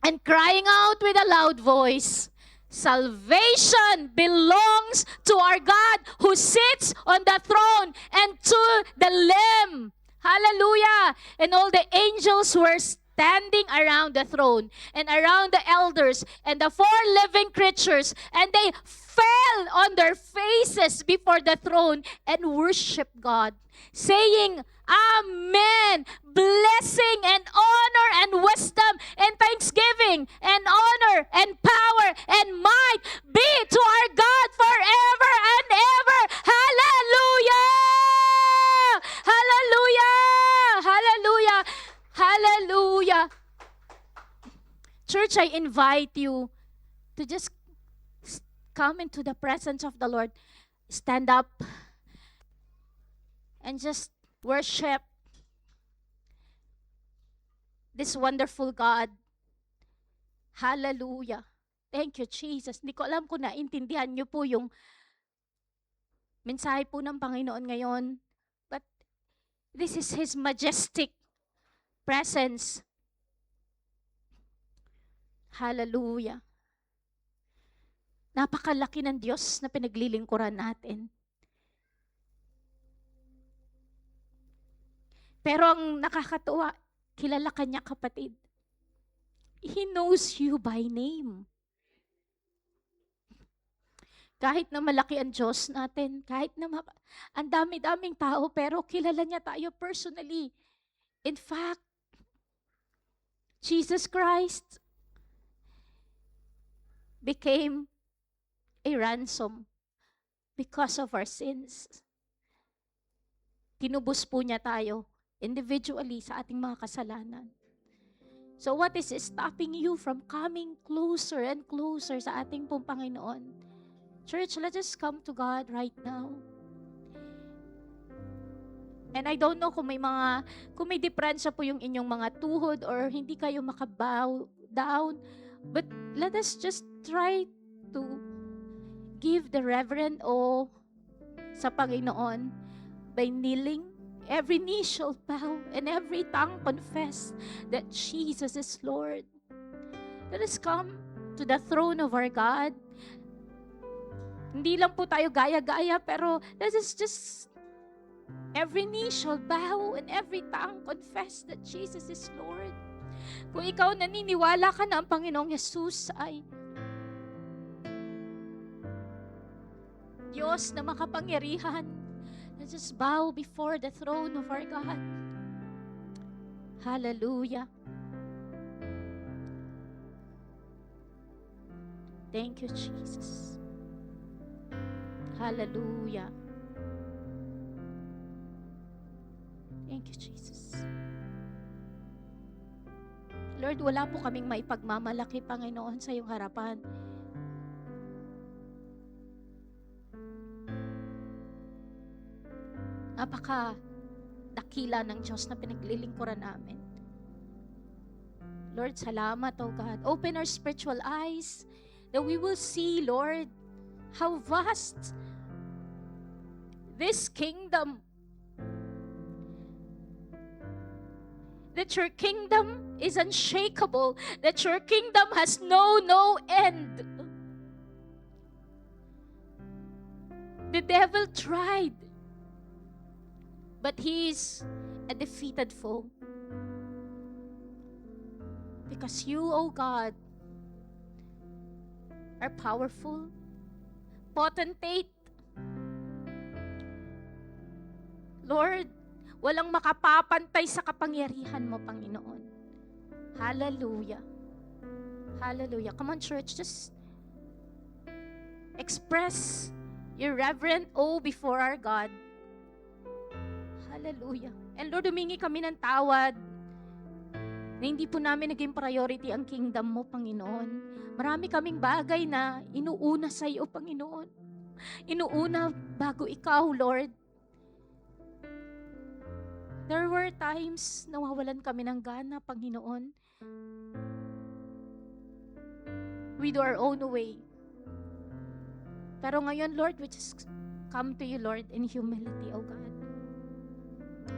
and crying out with a loud voice, "Salvation belongs to our God who sits on the throne and to the Lamb." Hallelujah. And all the angels were standing around the throne and around the elders and the 4 living creatures, and they fell on their faces before the throne and worshiped God, saying, "Amen. Blessing and honor and wisdom and thanksgiving and honor and power and might be to our God forever and ever." Hallelujah! Hallelujah! Hallelujah! Hallelujah! Church, I invite you to just come into the presence of the Lord. Stand up and just worship this wonderful God. Hallelujah. Thank you, Jesus. Hindi ko alam kung naintindihan niyo po yung mensahe po ng Panginoon ngayon. But this is His majestic presence. Hallelujah. Napakalaki ng Diyos na pinaglilingkuran natin. Pero ang nakakatuwa, kilala ka niya, kapatid. He knows you by name. Kahit na malaki ang Diyos natin, kahit na ang dami-daming tao, pero kilala niya tayo personally. In fact, Jesus Christ became a ransom because of our sins. Tinubos po niya tayo individually sa ating mga kasalanan. So what is stopping you from coming closer and closer sa ating pong Panginoon? Church, let's just come to God right now. And I don't know kung may diferensya po yung inyong mga tuhod or hindi kayo makabow down. But let us just try to give the reverent awe sa Panginoon by kneeling. Every knee shall bow and every tongue confess that Jesus is Lord. Let us come to the throne of our God. Hindi lang po tayo gaya-gaya, pero let us just, every knee shall bow and every tongue confess that Jesus is Lord. Kung ikaw naniniwala ka na ang Panginoong Yesus ay Diyos na makapangyarihan, let's just bow before the throne of our God. Hallelujah. Thank you, Jesus. Hallelujah. Thank you, Jesus. Lord, wala po kaming maipagmamalaki, Panginoon, sa iyong harapan. Napaka dakila ng Diyos na pinaglilingkuran namin. Lord, salamat, oh God. Open our spiritual eyes that we will see, Lord, how vast this kingdom, that your kingdom is unshakable, that your kingdom has no end. The devil tried, but he is a defeated foe. Because you, O God, are powerful, potentate. Lord, walang makapapantay sa kapangyarihan mo, Panginoon. Hallelujah. Hallelujah. Come on, church, just express your reverent awe before our God. Hallelujah. And Lord, humingi kami ng tawad na hindi po namin naging priority ang kingdom mo, Panginoon. Marami kaming bagay na inuuna sa iyo, Panginoon. Inuuna bago ikaw, Lord. There were times na nawawalan kami ng gana, Panginoon. We do our own way. Pero ngayon, Lord, we just come to you, Lord, in humility, O God.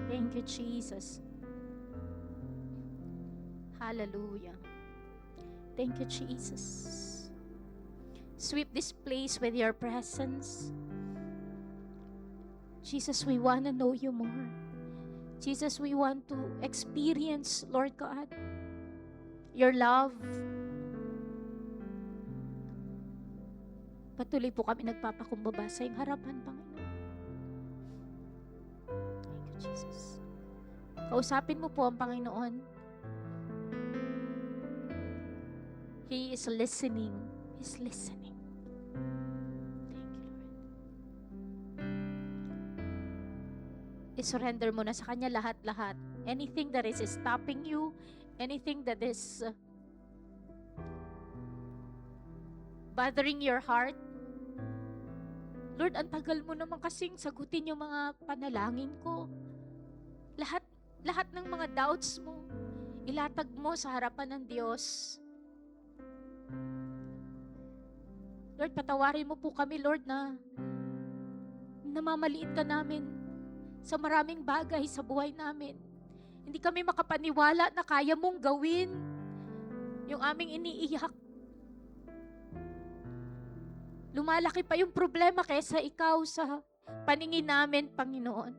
Thank you, Jesus. Hallelujah. Thank you, Jesus. Sweep this place with your presence. Jesus, we want to know you more. Jesus, we want to experience, Lord God, your love. Patuloy po kami nagpapakumbaba sa iyong harapan, Panginoon. Thank you, Jesus. Kausapin mo po ang Panginoon. He is listening. He's listening. Thank you, Lord. I-surrender mo na sa Kanya lahat-lahat. Anything that is stopping you, anything that is bothering your heart. Lord, ang tagal mo naman kasing sagutin yung mga panalangin ko. Lahat ng mga doubts mo, ilatag mo sa harapan ng Diyos. Lord, patawarin mo po kami, Lord, na namamaliit ka namin sa maraming bagay sa buhay namin. Hindi kami makapaniwala na kaya mong gawin yung aming iniiyak. Lumalaki pa yung problema kaysa ikaw sa paningin namin, Panginoon.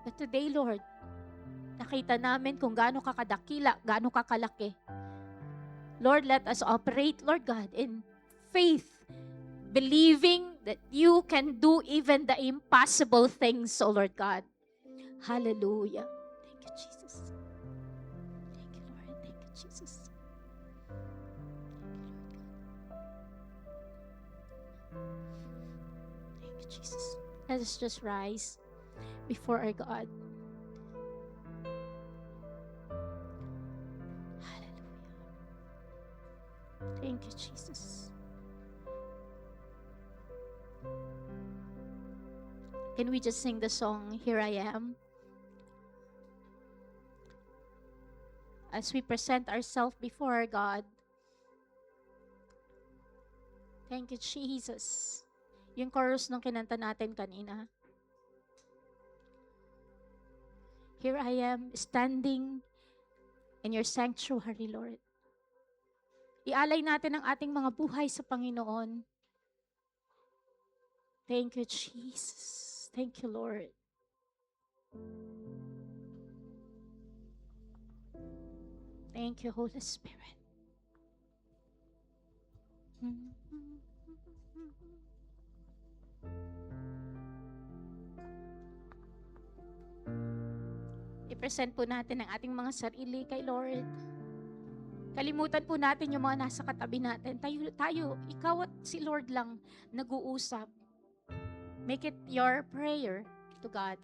But today, Lord, nakita namin kung gaano ka kadakila, gaano ka kalaki. Lord, let us operate, Lord God, in faith, believing that you can do even the impossible things, oh Lord God. Hallelujah. Thank you, Jesus. Thank you, Lord. Thank you, Jesus. Thank you, Jesus. Let us just rise before our God. Hallelujah. Thank you, Jesus. Can we just sing the song, Here I Am? As we present ourselves before our God. Thank you, Jesus. Yung chorus ng kinanta natin kanina. Here I am, standing in your sanctuary, Lord. Ialay natin ang ating mga buhay sa Panginoon. Thank you, Jesus. Thank you, Lord. Thank you, Holy Spirit. I-present po natin ang ating mga sarili kay Lord. Kalimutan po natin yung mga nasa katabi natin. Tayo, ikaw at si Lord lang nag-uusap. Make it your prayer to God.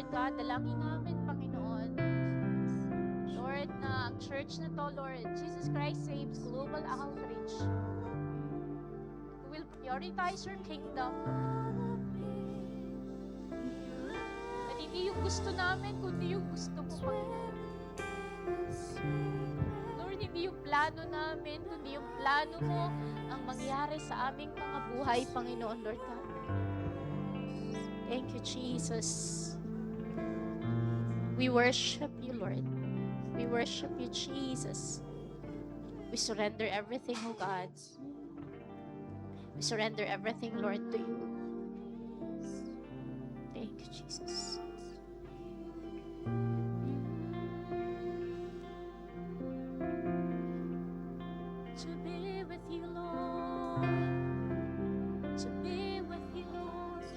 God, dalangin namin, Panginoon. Lord, na ang church na to, Lord, Jesus Christ Saves Global Outreach, we will prioritize your kingdom. At hindi yung gusto namin, kundi yung gusto mo, Panginoon. Lord, hindi yung plano namin, kundi yung plano mo ang mangyari sa aming mga buhay, Panginoon, Lord God. Thank you, Jesus. We worship you, Lord. We worship you, Jesus. We surrender everything, oh God. We surrender everything, Lord, to you. Thank you, Jesus. To be with you, Lord. To be with you, Lord.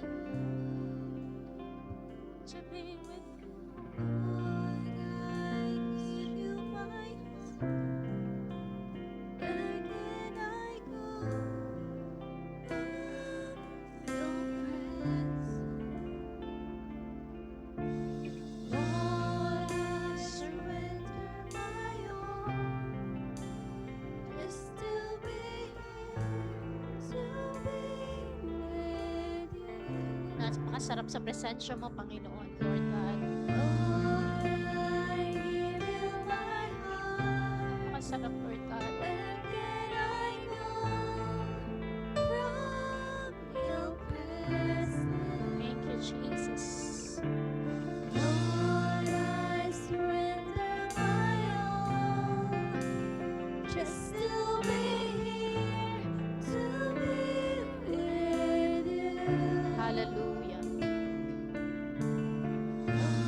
To be with you. Lord, I give you my heart. Where can I go from your presence? Lord, I surrender my all. Just to be here, to be with you. Napakasarap sa presensya mo, Panginoon, Lord God. Lord, I give you my heart. Napakasarap, Lord God. Where can I go from your presence? Thank you, Jesus. Lord, I surrender my all. Just to be here, to be with you. Hallelujah.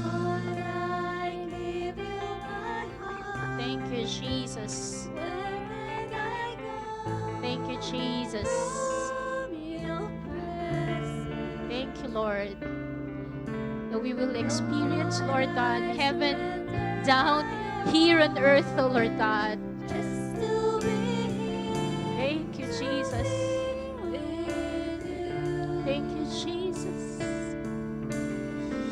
Lord, I give you my heart. Thank you, Jesus. Where can I go? Thank you, Jesus. From your presence. Thank you, Lord. That we will experience, Lord God, heaven down here on earth, oh Lord God. Just to be here. Thank you, Jesus. Thank you, Jesus.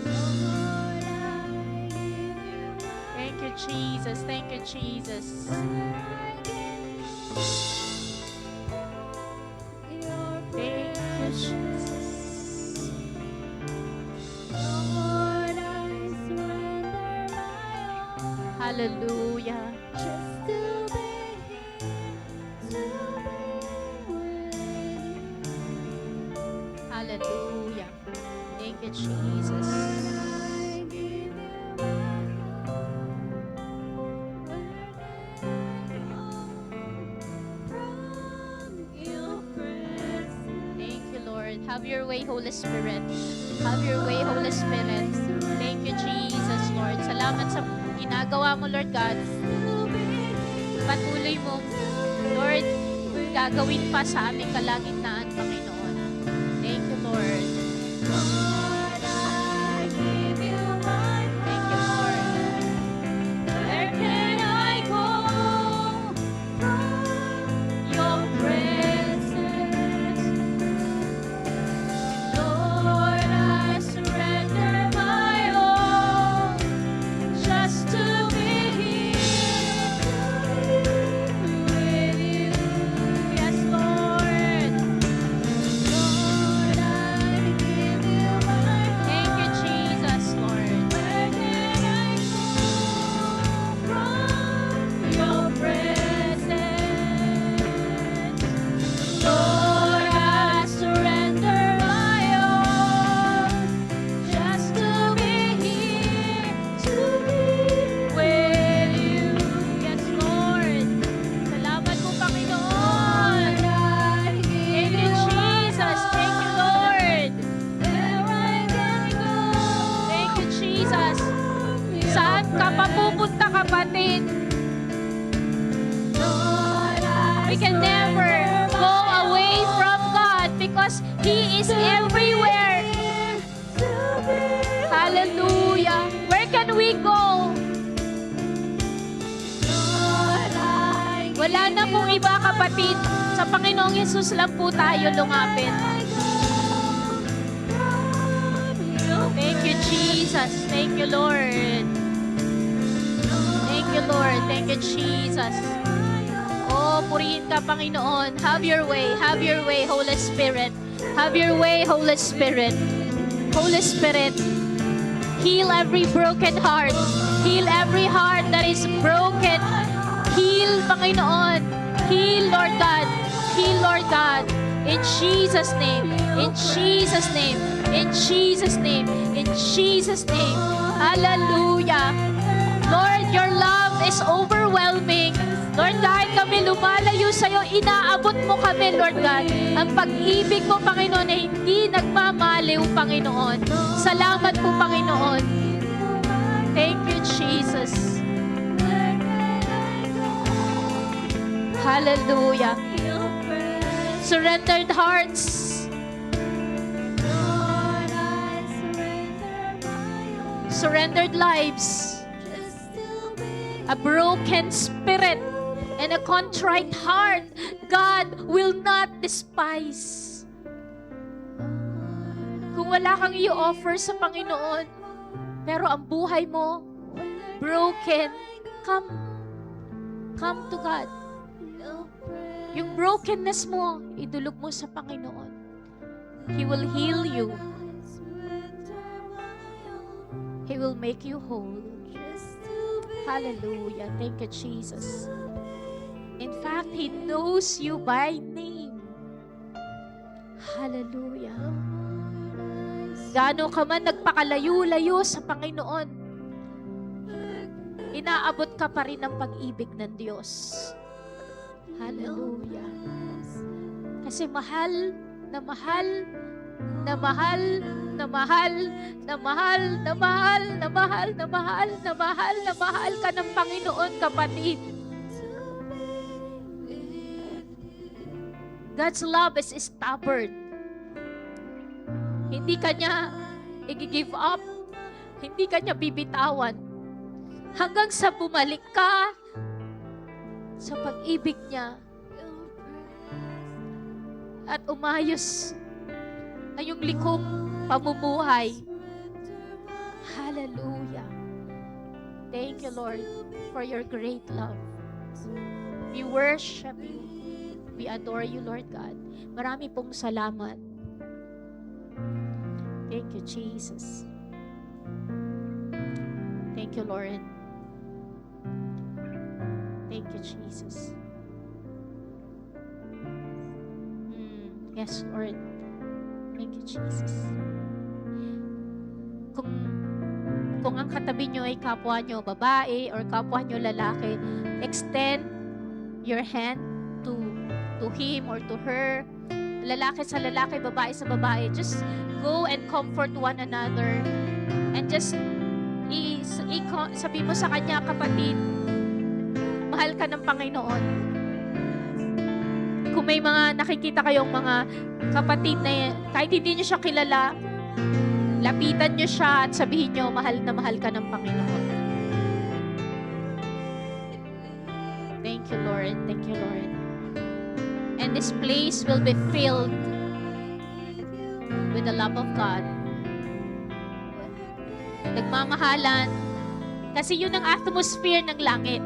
Lord, I give you my Thank you, Jesus. Thank you, Jesus. Thank you, Jesus. Lord, I surrender my all. Hallelujah. Just to be here, to be with you. Hallelujah. Thank you, Jesus. I give you my heart. Where can I go from your presence? Thank you, Lord. Have your way, Holy Spirit. Have your way, Holy Spirit. Thank you, Jesus, Lord. Salamat sa ginagawa mo, Lord God. Patuloy mo, Lord, gagawin pa sa aming kalagitnaan, Panginoon. Thank you, Lord. Lord, I give you my heart. Thank you, Lord. Where can I go from your presence? Lord, I surrender my all. Just to be here with you. Yes, Lord. Lord, I give you my heart. Thank you, Jesus, Lord. Where can I go from your presence? Lord, I surrender my all. Just to be here, to be with you. Yes, Lord. Salamat po, Panginoon. Thank you, Jesus. Thank you, Lord. Where I can go. Thank you, Jesus. Saan ka papupunta, kapatid? We can never go away from God because He is everywhere. Hallelujah. Where can we go? Wala na pong iba, kapatid. Sa Panginoong Yesus lang po tayo lumapit. Thank you, Jesus. Thank you, Lord. Thank you, Lord. Thank you, Jesus. Oh, purihin ka, Panginoon. Have your way. Have your way, Holy Spirit. Have your way, Holy Spirit. Holy Spirit, heal every broken heart. Heal every heart that is broken. Heal, Panginoon. Heal, Lord God. Heal, Lord God. In Jesus' name. In Jesus' name. In Jesus' name. In Jesus' name. Hallelujah. Lord, your love is overwhelming. Lord, kahit kami lumalayo sa'yo, inaabot mo kami, Lord God. Ang pag-ibig mo, Panginoon, ay hindi nagmamaliw, Panginoon. Salamat po, Panginoon. Thank you, Jesus. Hallelujah. Surrendered hearts. Surrendered lives. A broken spirit and a contrite heart, God will not despise. Kung wala kang i-offer sa Panginoon, pero ang buhay mo, broken, come to God. Yung brokenness mo, idulog mo sa Panginoon. He will heal you. He will make you whole. Hallelujah. Thank you, Jesus. In fact, He knows you by name. Hallelujah. Gaano ka man nagpakalayo-layo sa Panginoon, inaabot ka pa rin ng pag-ibig ng Diyos. Hallelujah. Kasi mahal na mahal na mahal na mahal na mahal na mahal na mahal na mahal na mahal na mahal ka ng Panginoon, kapatid. God's love is stubborn. Hindi ka niya i-give up. Hindi ka niya bibitawan. Hanggang sa bumalik ka sa pag-ibig niya at umayos ang iyong likhong pamumuhay. Hallelujah. Thank you, Lord, for your great love. We worship you. We adore you, Lord God. Marami pong salamat. Thank you, Jesus. Thank you, Lord. Thank you, Jesus. Yes, Lord. Thank you, Jesus. Kung ang katabi nyo ay kapwa nyo babae or kapwa nyo lalaki, extend your hand to him or to her. Lalaki sa lalaki, babae sa babae. Just go and comfort one another. And just sabi mo sa kanya, kapatid, mahal ka ng Panginoon. Kung may mga nakikita kayong mga kapatid na kahit hindi nyo siya kilala, lapitan nyo siya at sabihin nyo, mahal na mahal ka ng Panginoon. Thank you, Lord. Thank you, Lord. And this place will be filled with the love of God. Nagmamahalan. Kasi yun ang atmosphere ng langit.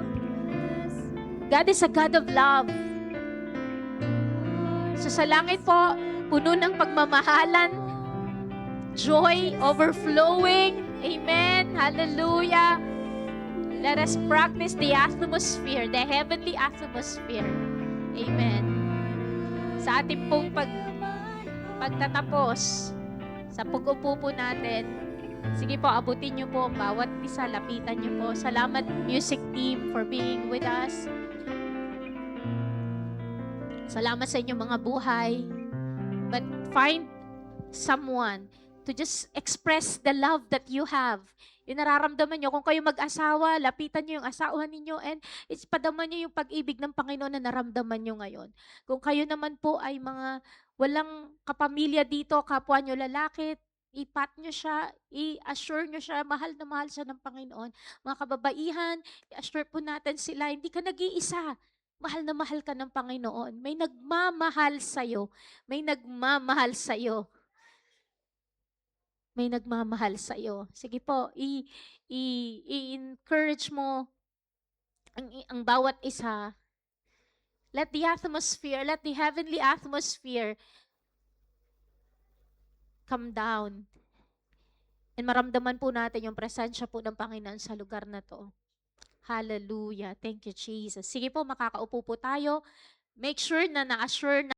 God is a God of love. So sa langit po, puno ng pagmamahalan, joy overflowing. Amen. Hallelujah. Let us practice the atmosphere, the heavenly atmosphere. Amen. Sa ating pong pagtatapos, sa pag-upo po natin, sige po, abutin niyo po ang bawat isa, lapitan niyo po. Salamat, music team, for being with us. Salamat sa inyong mga buhay. But find someone to just express the love that you have. Yung nararamdaman nyo, kung kayo mag-asawa, lapitan nyo yung asawa ninyo and padaman nyo yung pag-ibig ng Panginoon na naramdaman nyo ngayon. Kung kayo naman po ay mga walang kapamilya dito, kapwa nyo lalaki, ipat nyo siya, i-assure nyo siya, mahal na mahal siya ng Panginoon. Mga kababaihan, i-assure po natin sila, hindi ka nag-iisa. Mahal na mahal ka ng Panginoon. May nagmamahal sa'yo. May nagmamahal sa'yo. May nagmamahal sa iyo. Sige po, i-encourage mo ang bawat isa. Let the atmosphere, let the heavenly atmosphere come down. And maramdaman po natin yung presensya po ng Panginoon sa lugar na to. Hallelujah. Thank you, Jesus. Sige po, makakaupo po tayo. Make sure na na-assure